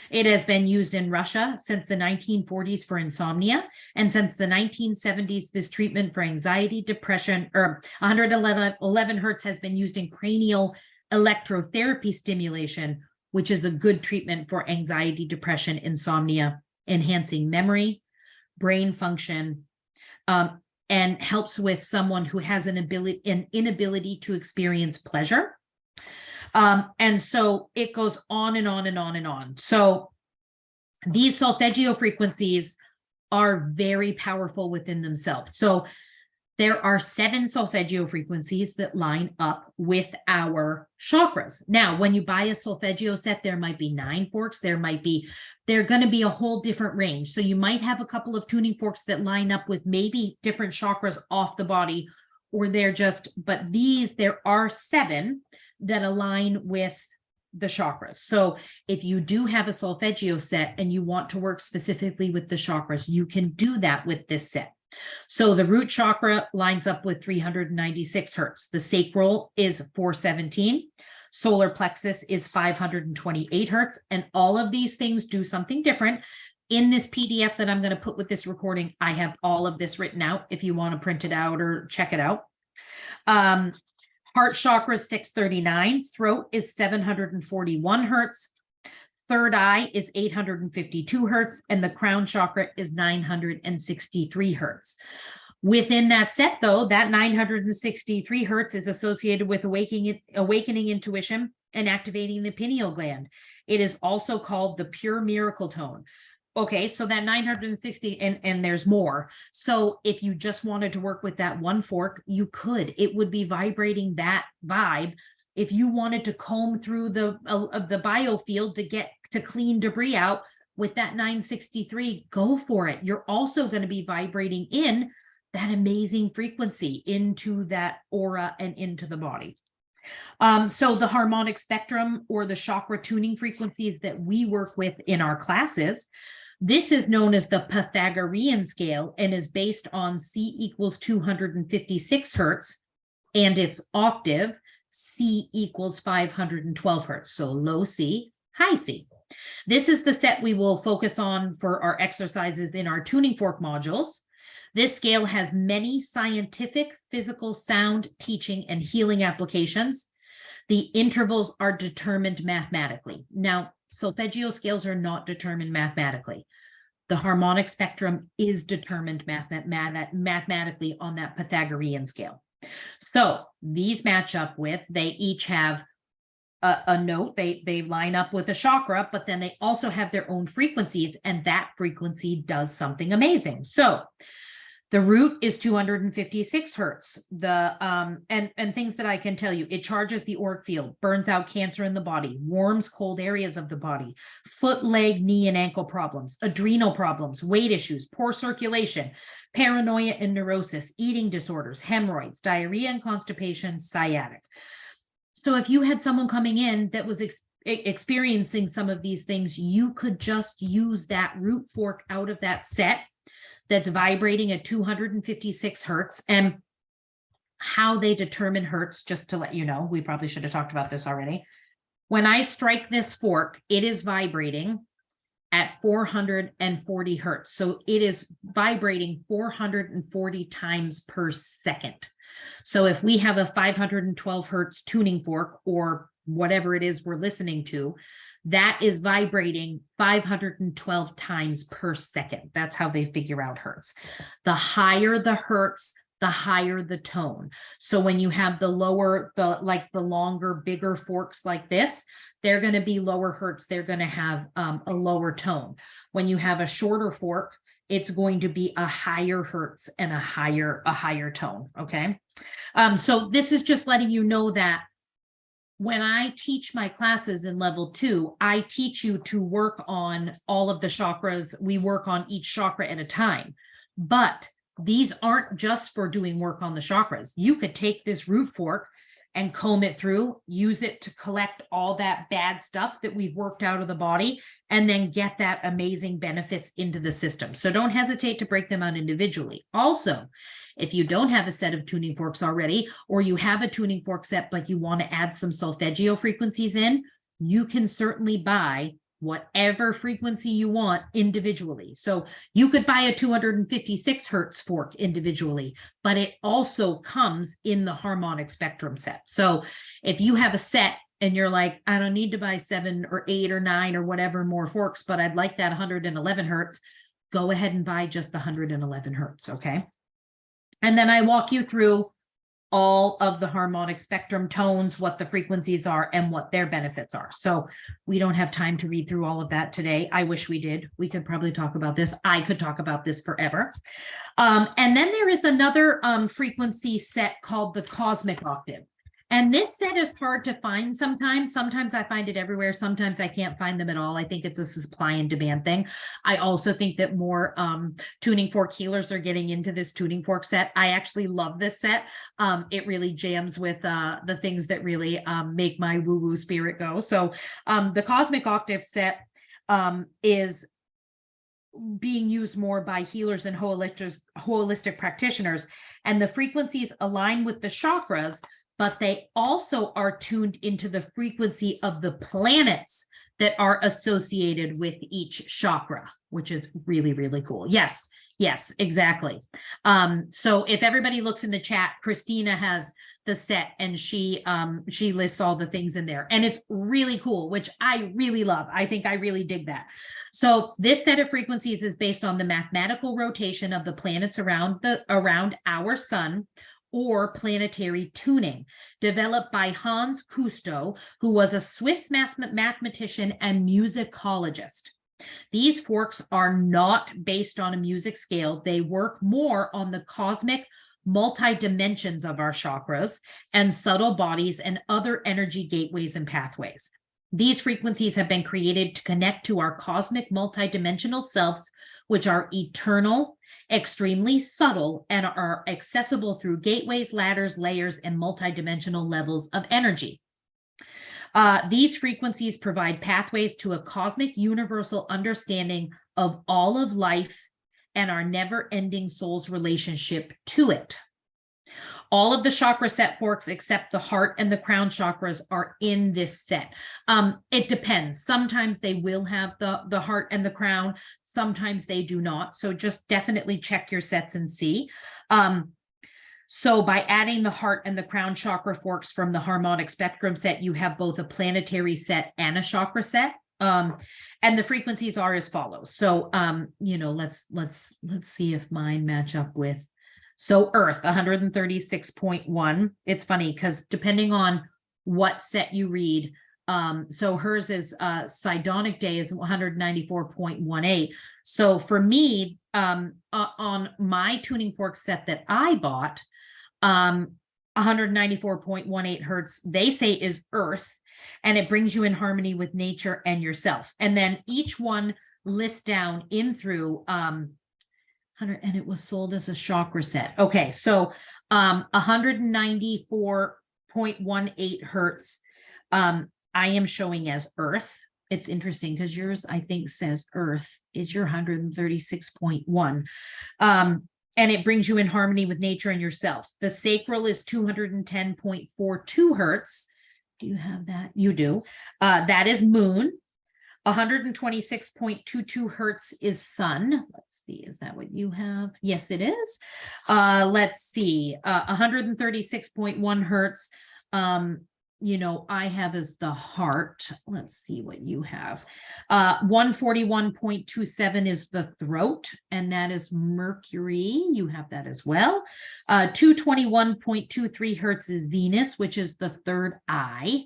It has been used in Russia since the 1940s for insomnia, and since the 1970s, this treatment for anxiety, depression, or 111 hertz has been used in cranial electrotherapy stimulation, which is a good treatment for anxiety, depression, insomnia, enhancing memory, brain function, and helps with someone who has an inability to experience pleasure. And so it goes on and on and on and on. So these solfeggio frequencies are very powerful within themselves. So there are 7 solfeggio frequencies that line up with our chakras. Now, when you buy a solfeggio set, there might be 9 forks. They're going to be a whole different range. So you might have a couple of tuning forks that line up with maybe different chakras off the body, or but there are 7 that align with the chakras. So if you do have a solfeggio set and you want to work specifically with the chakras, you can do that with this set. So the root chakra lines up with 396 hertz. The sacral is 417. Solar plexus is 528 hertz. And all of these things do something different. In this PDF that I'm going to put with this recording, I have all of this written out if you want to print it out or check it out. Heart chakra is 639. Throat is 741 hertz. Third eye is 852 hertz, and the crown chakra is 963 hertz. Within that set, though, that 963 hertz is associated with awakening intuition and activating the pineal gland. It is also called the pure miracle tone. Okay, so that 960, and there's more. So if you just wanted to work with that one fork, you could. It would be vibrating that vibe. If you wanted to comb through the biofield to clean debris out with that 963, go for it. You're also going to be vibrating in that amazing frequency into that aura and into the body. So the harmonic spectrum or the chakra tuning frequencies that we work with in our classes This is known as the Pythagorean scale and is based on C equals 256 hertz and its octave C equals 512 hertz. So low C, high C. This is the set we will focus on for our exercises in our tuning fork modules. This scale has many scientific, physical, sound, teaching, and healing applications. The intervals are determined mathematically. Now, solfeggio scales are not determined mathematically. The harmonic spectrum is determined mathematically on that Pythagorean scale. So these match up with, they each have a note, they line up with a chakra, but then they also have their own frequencies, and that frequency does something amazing. So the root is 256 hertz. And things that I can tell you, it charges the auric field, burns out cancer in the body, warms cold areas of the body, foot, leg, knee, and ankle problems, adrenal problems, weight issues, poor circulation, paranoia and neurosis, eating disorders, hemorrhoids, diarrhea and constipation, sciatic. So if you had someone coming in that was experiencing some of these things, you could just use that root fork out of that set that's vibrating at 256 hertz. And how they determine hertz, just to let you know, we probably should have talked about this already. When I strike this fork, it is vibrating at 440 hertz. So it is vibrating 440 times per second. So if we have a 512 hertz tuning fork or whatever it is we're listening to, that is vibrating 512 times per second. That's how they figure out hertz. The higher the hertz, the higher the tone. So when you have the lower, the longer, bigger forks like this, they're going to be lower hertz. They're going to have a lower tone. When you have a shorter fork, it's going to be a higher hertz and a higher tone. Okay. So this is just letting you know that when I teach my classes in level 2, I teach you to work on all of the chakras. We work on each chakra at a time, but these aren't just for doing work on the chakras. You could take this root fork and comb it through, use it to collect all that bad stuff that we've worked out of the body, and then get that amazing benefits into the system. So don't hesitate to break them out individually. Also, if you don't have a set of tuning forks already, or you have a tuning fork set, but you want to add some solfeggio frequencies in, you can certainly buy whatever frequency you want individually. So you could buy a 256 hertz fork individually, but it also comes in the harmonic spectrum set. So if you have a set and you're like, I don't need to buy 7 or 8 or 9 or whatever more forks, but I'd like that 111 hertz, go ahead and buy just the 111 hertz, okay? And then I walk you through all of the harmonic spectrum tones, what the frequencies are, and what their benefits are. So we don't have time to read through all of that today. I wish we did. We could probably talk about this. I could talk about this forever. And then there is another frequency set called the cosmic octave. And this set is hard to find sometimes. Sometimes I find it everywhere. Sometimes I can't find them at all. I think it's a supply and demand thing. I also think that more tuning fork healers are getting into this tuning fork set. I actually love this set. It really jams with the things that really make my woo-woo spirit go. So the cosmic octave set is being used more by healers and holistic practitioners. And the frequencies align with the chakras, but they also are tuned into the frequency of the planets that are associated with each chakra, which is really, really cool. Yes, exactly. So if everybody looks in the chat, Christina has the set and she lists all the things in there, and it's really cool, which I really love. I think I really dig that. So this set of frequencies is based on the mathematical rotation of the planets around our sun, or planetary tuning, developed by Hans Cousteau, who was a Swiss mathematician and musicologist. These forks are not based on a music scale. They work more on the cosmic multi-dimensions of our chakras and subtle bodies and other energy gateways and pathways. These frequencies have been created to connect to our cosmic multidimensional selves, which are eternal, extremely subtle, and are accessible through gateways, ladders, layers, and multidimensional levels of energy. These frequencies provide pathways to a cosmic universal understanding of all of life and our never-ending soul's relationship to it. All of the chakra set forks except the heart and the crown chakras are in this set. It depends. Sometimes they will have the heart and the crown. Sometimes they do not. So just definitely check your sets and see. So by adding the heart and the crown chakra forks from the harmonic spectrum set, you have both a planetary set and a chakra set. And the frequencies are as follows. So, let's see if mine match up with. So Earth, 136.1. It's funny because depending on what set you read, so hers is Sidonic Day is 194.18. So for me, on my tuning fork set that I bought, 194.18 hertz, they say is Earth, and it brings you in harmony with nature and yourself. And then each one lists down in through, and it was sold as a chakra set. Okay, so 194.18 hertz, I am showing as Earth. It's interesting because yours, I think, says Earth is your 136.1. And it brings you in harmony with nature and yourself. The sacral is 210.42 hertz. Do you have that? You do. That is moon. 126.22 hertz is sun. Let's see, is that what you have? Yes, it is. Let's see, 136.1 hertz. I have as the heart. Let's see what you have. 141.27 is the throat, and that is Mercury. You have that as well. 221.23 hertz is Venus, which is the third eye.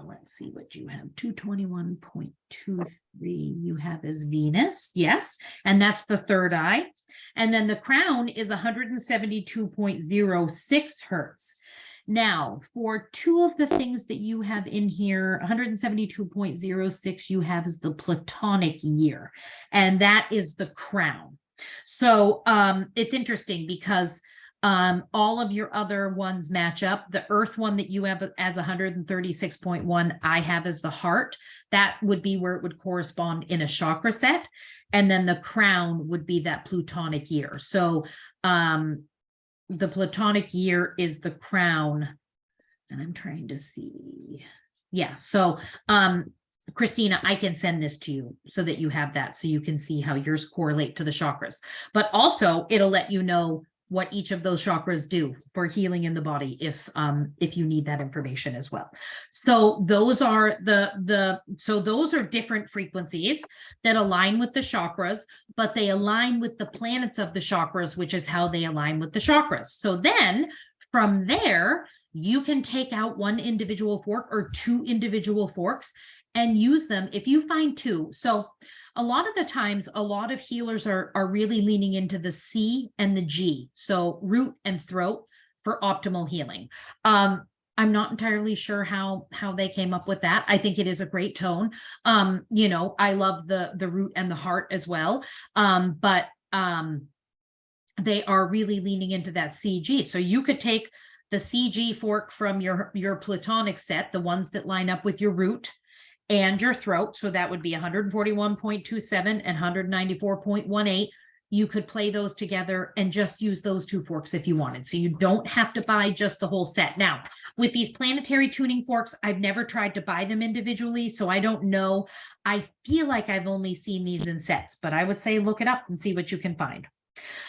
Let's see what you have. 221.23 you have as Venus. Yes. And that's the third eye. And then the crown is 172.06 hertz. Now, for two of the things that you have in here, 172.06 you have is the Platonic year, and that is the crown. So it's interesting because all of your other ones match up. The Earth one that you have as 136.1, I have as the heart. That would be where it would correspond in a chakra set. And then the crown would be that Plutonic year. So the Platonic year is the crown. And I'm trying to see. Yeah. So Christina, I can send this to you so that you have that, so you can see how yours correlate to the chakras. But also it'll let you know what each of those chakras do for healing in the body if you need that information as well. So those are those are different frequencies that align with the chakras, but they align with the planets of the chakras, which is how they align with the chakras. So then from there, you can take out one individual fork or two individual forks and use them if you find two. So a lot of the times, a lot of healers are really leaning into the C and the G, so root and throat, for optimal healing. I'm not entirely sure how they came up with that. I think it is a great tone. I love the root and the heart as well. But they are really leaning into that CG. So you could take the CG fork from your Platonic set, the ones that line up with your root and your throat. So that would be 141.27 and 194.18. You could play those together and just use those two forks if you wanted. So you don't have to buy just the whole set. Now, with these planetary tuning forks, I've never tried to buy them individually, so I don't know. I feel like I've only seen these in sets, but I would say look it up and see what you can find.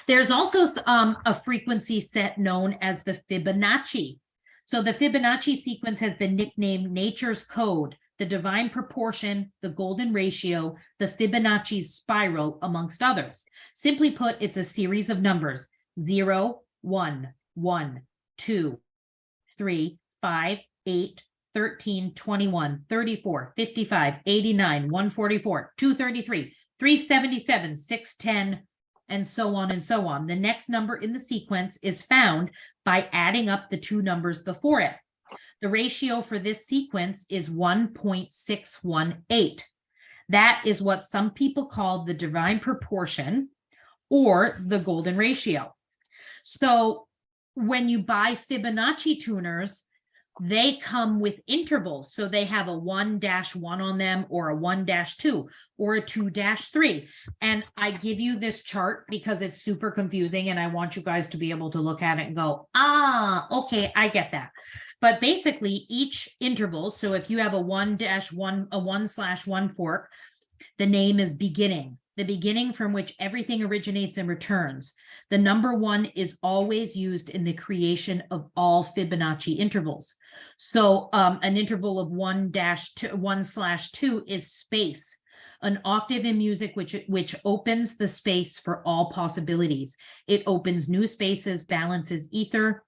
There's also a frequency set known as the Fibonacci. So the Fibonacci sequence has been nicknamed nature's code, the divine proportion, the golden ratio, the Fibonacci spiral, amongst others. Simply put, it's a series of numbers: 0, 1, 1, 2, 3, 5, 8, 13, 21, 34, 55, 89, 144, 233, 377, 610, and so on and so on. The next number in the sequence is found by adding up the two numbers before it. The ratio for this sequence is 1.618. That is what some people call the divine proportion or the golden ratio. So when you buy Fibonacci tuners, they come with intervals. So they have a 1-1 on them, or a 1-2, or a 2-3. And I give you this chart because it's super confusing and I want you guys to be able to look at it and go, ah, okay, I get that. But basically each interval, so if you have a 1-1, a 1/1 fork, the name is beginning, the beginning from which everything originates and returns. The number 1 is always used in the creation of all Fibonacci intervals. So an interval of 1-1/2 is space, an octave in music which opens the space for all possibilities. It opens new spaces, balances ether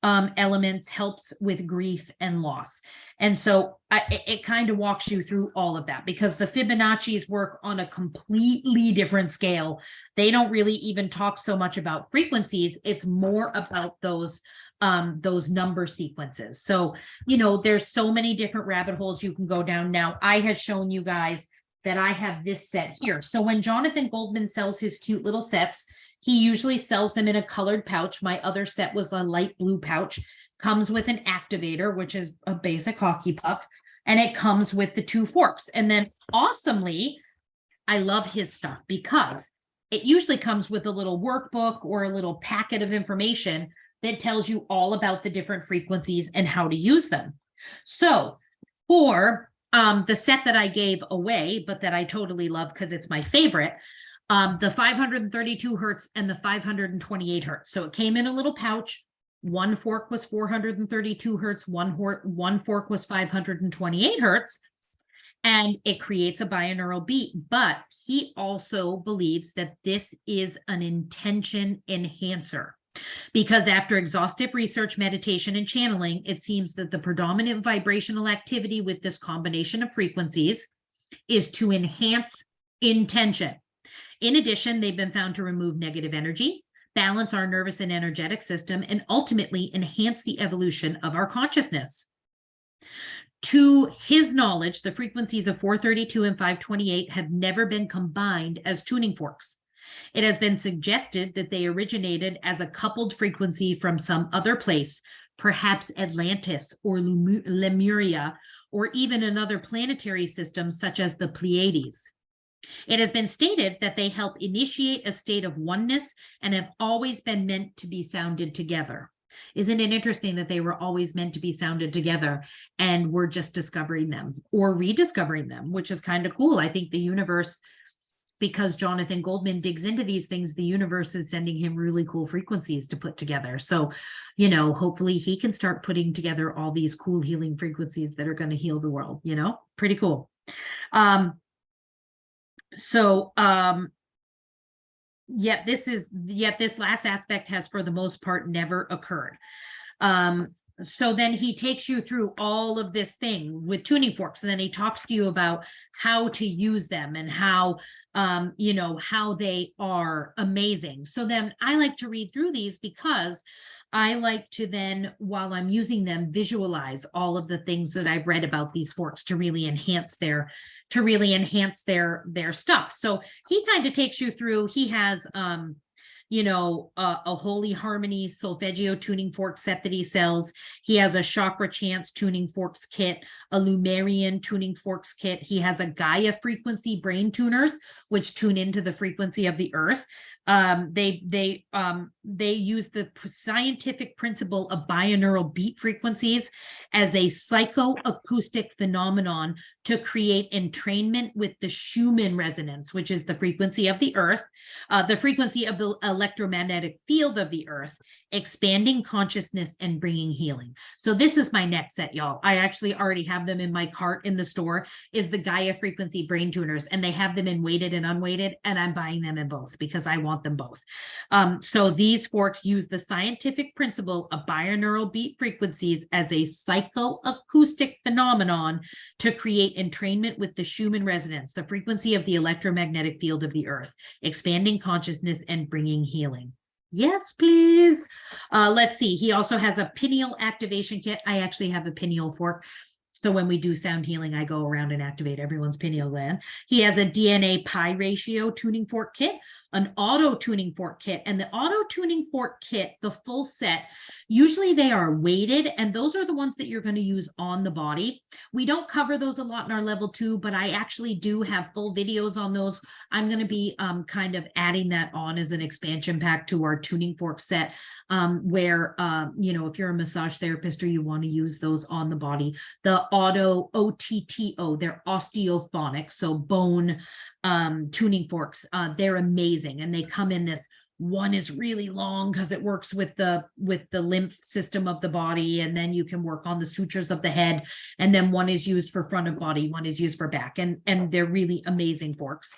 elements, helps with grief and loss. And so it kind of walks you through all of that, because the Fibonacci's work on a completely different scale. They don't really even talk so much about frequencies. It's more about those number sequences. So, you know, there's so many different rabbit holes you can go down. Now, I had shown you guys that I have this set here. So when Jonathan Goldman sells his cute little sets, he usually sells them in a colored pouch. My other set was a light blue pouch, comes with an activator, which is a basic hockey puck, and it comes with the 2 forks. And then awesomely, I love his stuff because it usually comes with a little workbook or a little packet of information that tells you all about the different frequencies and how to use them. So for the set that I gave away, but that I totally love because it's my favorite, the 532 hertz and the 528 hertz. So it came in a little pouch. One fork was 432 hertz, one fork was 528 hertz, and it creates a binaural beat. But he also believes that this is an intention enhancer, because after exhaustive research, meditation, and channeling, it seems that the predominant vibrational activity with this combination of frequencies is to enhance intention. In addition, they've been found to remove negative energy, balance our nervous and energetic system, and ultimately enhance the evolution of our consciousness. To his knowledge, the frequencies of 432 and 528 have never been combined as tuning forks. It has been suggested that they originated as a coupled frequency from some other place, perhaps Atlantis or Lemuria, or even another planetary system such as the Pleiades. It has been stated that they help initiate a state of oneness and have always been meant to be sounded together. Isn't it interesting that they were always meant to be sounded together and we're just discovering them or rediscovering them, which is kind of cool. I think the universe, because Jonathan Goldman digs into these things, the universe is sending him really cool frequencies to put together. So, you know, hopefully he can start putting together all these cool healing frequencies that are going to heal the world, you know, pretty cool. Yet this last aspect has for the most part never occurred. So then he takes you through all of this thing with tuning forks, and then he talks to you about how to use them and how, you know, how they are amazing. So then I like to read through these because I like to then, while I'm using them, visualize all of the things that I've read about these forks to really enhance their stuff. So he kind of takes you through. He has you know, a Holy Harmony solfeggio tuning fork set that he sells. He has a Chakra Chants tuning forks kit, a Lumerian tuning forks kit. He has a Gaia frequency brain tuners, which tune into the frequency of the earth. They use the scientific principle of binaural beat frequencies as a psychoacoustic phenomenon to create entrainment with the Schumann resonance, which is the frequency of the earth, the frequency of the electromagnetic field of the earth, expanding consciousness and bringing healing. So this is my next set, y'all. I actually already have them in my cart in the store, is the Gaia frequency brain tuners, and they have them in weighted and unweighted, and I'm buying them in both because I want them both. So these forks use the scientific principle of binaural beat frequencies as a psychoacoustic phenomenon to create entrainment with the Schumann resonance, the frequency of the electromagnetic field of the earth, expanding consciousness and bringing healing. Yes, please. Let's see. He also has a pineal activation kit. I actually have a pineal fork. So when we do sound healing, I go around and activate everyone's pineal gland. He has a DNA pi ratio tuning fork kit, an auto tuning fork kit, and the auto tuning fork kit, the full set, usually they are weighted, and those are the ones that you're going to use on the body. We don't cover those a lot in our level 2, but I actually do have full videos on those. I'm going to be kind of adding that on as an expansion pack to our tuning fork set, where, if you're a massage therapist or you want to use those on the body, the auto OTTO, they're osteophonic, so bone tuning forks. They're amazing, and they come in this. One is really long because it works with the lymph system of the body, and then you can work on the sutures of the head. And then one is used for front of body, one is used for back, and they're really amazing forks.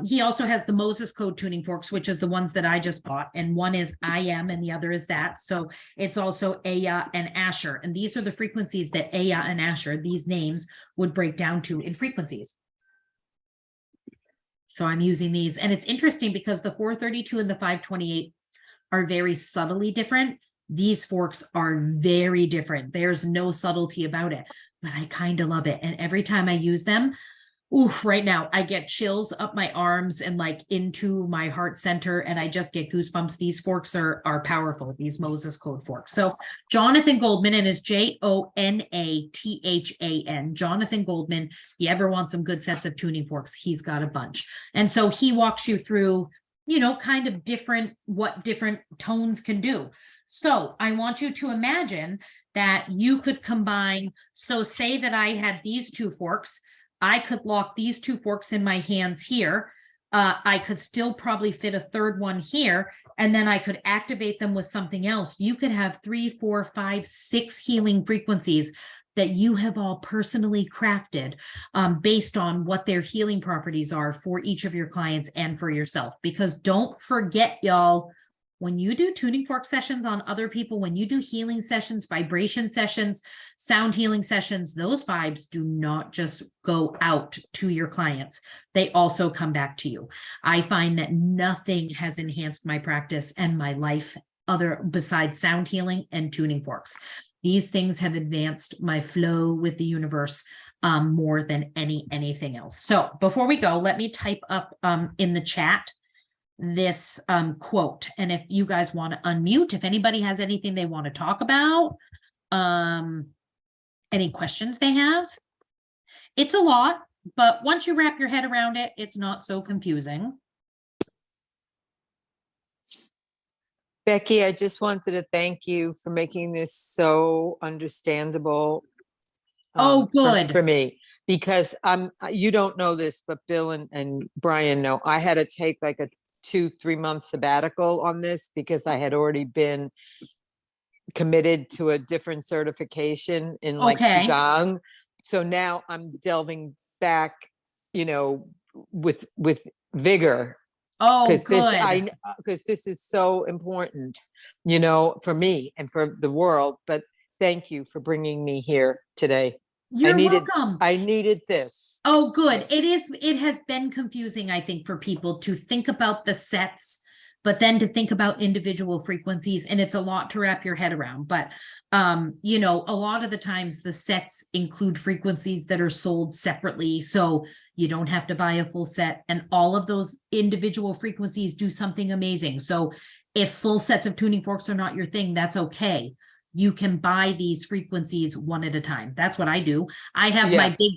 He also has the Moses Code tuning forks, which is the ones that I just bought, and one is IM and the other is that. So it's also Aya and Asher, and these are the frequencies that Aya and Asher, these names, would break down to in frequencies. So I'm using these, and it's interesting because the 432 and the 528 are very subtly different. These forks are very different. There's no subtlety about it, but I kind of love it. And every time I use them, right now I get chills up my arms and like into my heart center, and I just get goosebumps. These forks are powerful, these Moses Code forks. So Jonathan Goldman, and it's Jonathan, Jonathan Goldman. If you ever want some good sets of tuning forks, he's got a bunch. And so he walks you through, kind of what different tones can do. So I want you to imagine that you could combine, so say that I had these two forks, I could lock these two forks in my hands here. I could still probably fit a third one here, and then I could activate them with something else. You could have 3, 4, 5, 6 healing frequencies that you have all personally crafted based on what their healing properties are for each of your clients and for yourself. Because don't forget, y'all, when you do tuning fork sessions on other people, when you do healing sessions, vibration sessions, sound healing sessions, those vibes do not just go out to your clients. They also come back to you. I find that nothing has enhanced my practice and my life besides sound healing and tuning forks. These things have advanced my flow with the universe more than anything else. So before we go, let me type up in the chat this quote, and if you guys want to unmute, if anybody has anything they want to talk about, any questions they have. It's a lot, but once you wrap your head around it, it's not so confusing.
Becky, I just wanted to thank you for making this so understandable.
Oh, good.
For me, because you don't know this, but Bill and Brian know, I had to take like a 2-3 month sabbatical on this because I had already been committed to a different certification in like Qigong. So now I'm delving back, with vigor.
Oh,
because this is so important, for me and for the world. But thank you for bringing me here today.
You're welcome.
I needed this.
Oh, good. Yes. It has been confusing, I think, for people to think about the sets, but then to think about individual frequencies, and it's a lot to wrap your head around. But, a lot of the times the sets include frequencies that are sold separately, so you don't have to buy a full set, and all of those individual frequencies do something amazing. So if full sets of tuning forks are not your thing, that's okay. You can buy these frequencies one at a time. That's what I do. I have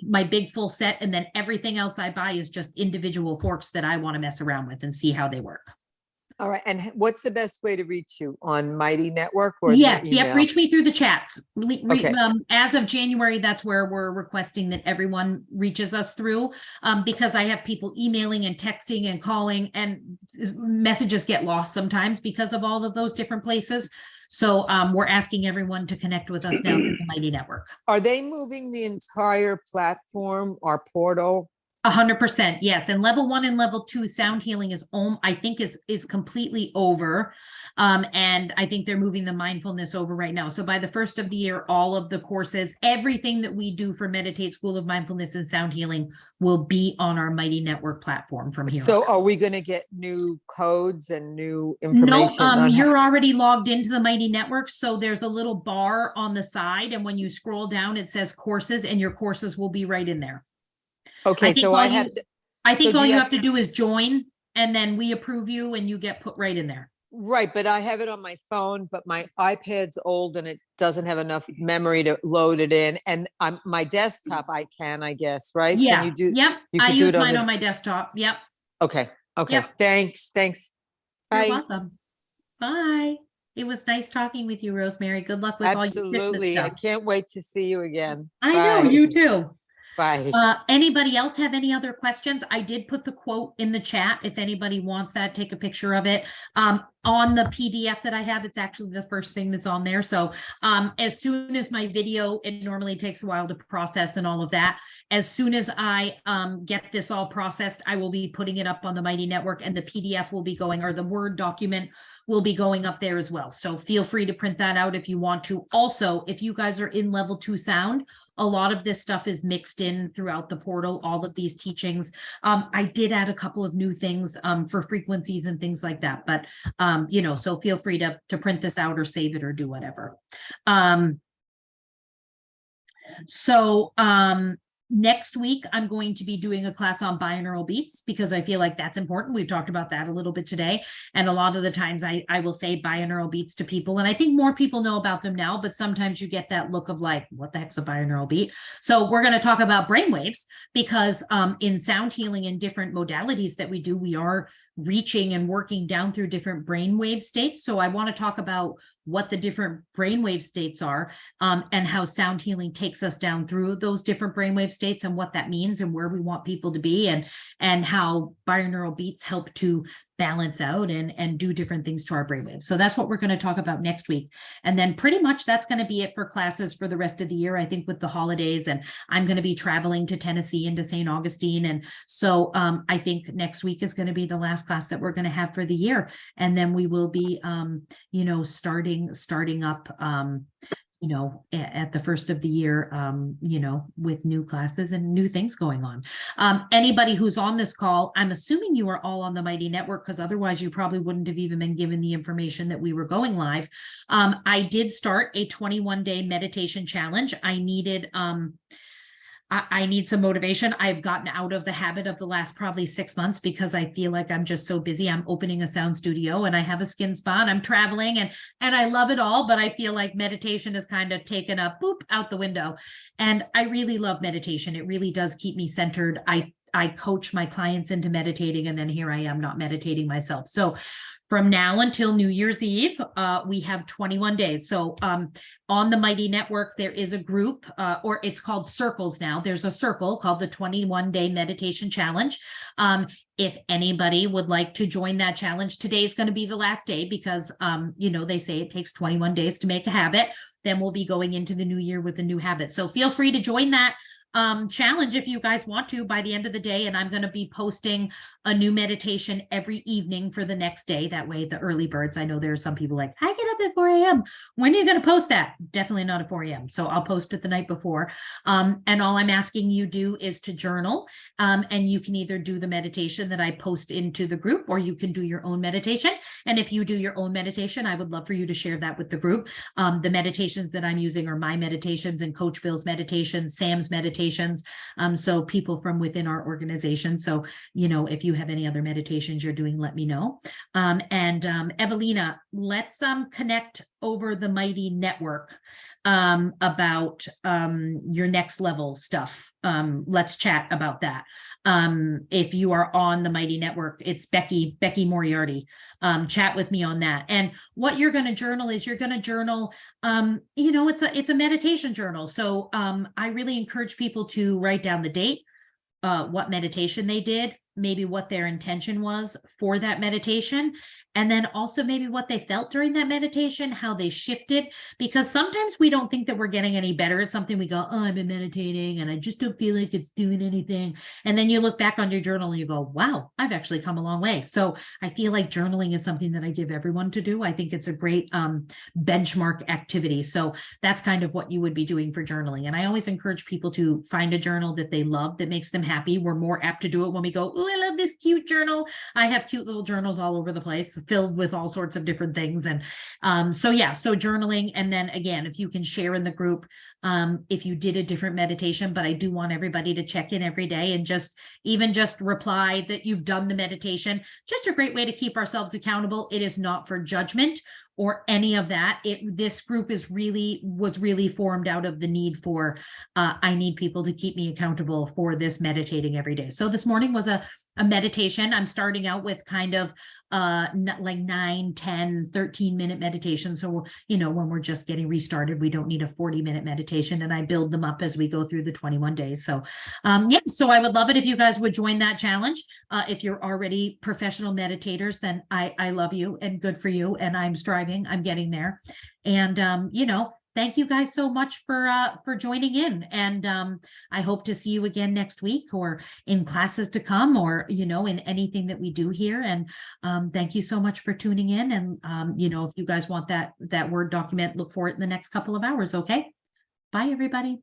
my big full set, and then everything else I buy is just individual forks that I want to mess around with and see how they work.
All right. And what's the best way to reach you, on Mighty Network or
yes, yep. Reach me through the chats.
Okay.
As of January, that's where we're requesting that everyone reaches us through, because I have people emailing and texting and calling, and messages get lost sometimes because of all of those different places. So we're asking everyone to connect with us now through the Mighty Network.
Are they moving the entire platform or portal?
100%, yes. And level 1 and level 2 sound healing is, I think is completely over. And I think they're moving the mindfulness over right now. So by the first of the year, all of the courses, everything that we do for Meditate School of Mindfulness and Sound Healing will be on our Mighty Network platform from here
So
on.
are we going to get new codes and new
No,
information on how?
you're already logged into the Mighty Network. So there's a little bar on the side. And when you scroll down, it says courses, and your courses will be right in there.
Okay, so I have to,
I think
do
all
you
you
have-
have to do is join, and then we approve you and you get put right in there.
right, but I have it on my phone, but my iPad's old and it doesn't have enough memory to load it in. And my desktop, I can, I guess, right? Can
Yeah,
you do?
yep.
You
I
could do
use
it on
mine
the-
on my desktop. Yep.
Okay, okay,
Yep.
thanks.
You're
Bye.
welcome. Bye. It was nice talking with you, Rosemary. Good luck with all your Christmas
Absolutely. I
stuff.
can't wait to see you again.
I know,
Bye.
you too.
Bye.
Anybody else have any other questions? I did put the quote in the chat. If anybody wants that, take a picture of it. On the PDF that I have, it's actually the first thing that's on there. So as soon as my video, it normally takes a while to process and all of that. As soon as I get this all processed, I will be putting it up on the Mighty Network, and the PDF will be going, or the Word document will be going up there as well. So feel free to print that out if you want to. Also, if you guys are in level 2 sound, a lot of this stuff is mixed in throughout the portal, all of these teachings. I did add a couple of new things for frequencies and things like that, but so feel free to print this out or save it or do whatever. Next week, I'm going to be doing a class on binaural beats because I feel like that's important. We've talked about that a little bit today. And a lot of the times I will say binaural beats to people. And I think more people know about them now, but sometimes you get that look of like, what the heck's a binaural beat? So we're going to talk about brainwaves because in sound healing and different modalities that we do, we are reaching and working down through different brainwave states. So I want to talk about what the different brainwave states are and how sound healing takes us down through those different brainwave states and what that means and where we want people to be, and how binaural beats help to balance out and do different things to our brainwaves. So that's what we're going to talk about next week. And then pretty much that's going to be it for classes for the rest of the year, I think, with the holidays. And I'm going to be traveling to Tennessee and to St. Augustine. And so I think next week is going to be the last class that we're going to have for the year. And then we will be, starting up, at the first of the year, with new classes and new things going on. Anybody who's on this call, I'm assuming you are all on the Mighty Network, because otherwise you probably wouldn't have even been given the information that we were going live. I did start a 21-day meditation challenge. I needed, I need some motivation. I've gotten out of the habit of the last probably 6 months because I feel like I'm just so busy. I'm opening a sound studio and I have a skin spa and I'm traveling and I love it all, but I feel like meditation is kind of taken up out the window. And I really love meditation. It really does keep me centered. I coach my clients into meditating, and then here I am not meditating myself. So from now until New Year's Eve, we have 21 days. So on the Mighty Network, there is a group, or it's called Circles now. There's a circle called the 21-Day Meditation Challenge. If anybody would like to join that challenge, today is going to be the last day because, they say it takes 21 days to make a habit. Then we'll be going into the new year with a new habit. So feel free to join that challenge if you guys want to by the end of the day. And I'm going to be posting a new meditation every evening for the next day. That way, the early birds, I know there are some people like, I get up at 4 a.m. When are you going to post that? Definitely not at 4 a.m. So I'll post it the night before. And all I'm asking you do is to journal. And you can either do the meditation that I post into the group, or you can do your own meditation. And if you do your own meditation, I would love for you to share that with the group. The meditations that I'm using are my meditations and Coach Bill's meditations, Sam's meditations. So people from within our organization. So, if you have any other meditations you're doing, let me know. Evelina, let's connect over the Mighty Network about your next level stuff. Let's chat about that. If you are on the Mighty Network, it's Becky Moriarty. Chat with me on that. And what you're going to journal is it's a meditation journal. So I really encourage people to write down the date, what meditation they did, maybe what their intention was for that meditation, and then also maybe what they felt during that meditation, how they shifted, because sometimes we don't think that we're getting any better at something. We go, oh, I've been meditating and I just don't feel like it's doing anything. And then you look back on your journal and you go, wow, I've actually come a long way. So I feel like journaling is something that I give everyone to do. I think it's a great benchmark activity. So that's kind of what you would be doing for journaling. And I always encourage people to find a journal that they love, that makes them happy. We're more apt to do it when we go, oh, I love this cute journal. I have cute little journals all over the place filled with all sorts of different things. And so journaling. And then again, if you can share in the group, if you did a different meditation, but I do want everybody to check in every day and just reply that you've done the meditation. Just a great way to keep ourselves accountable. It is not for judgment or any of that. This group was really formed out of the need for, I need people to keep me accountable for this meditating every day. So this morning was a meditation. I'm starting out with kind of like 9, 10, 13-minute meditation. So, when we're just getting restarted, we don't need a 40-minute meditation, and I build them up as we go through the 21 days. So, so I would love it if you guys would join that challenge. If you're already professional meditators, then I love you and good for you. And I'm striving, I'm getting there. And, thank you guys so much for joining in. And I hope to see you again next week or in classes to come, or, in anything that we do here. And thank you so much for tuning in. And, if you guys want that Word document, look for it in the next couple of hours. Okay. Bye, everybody.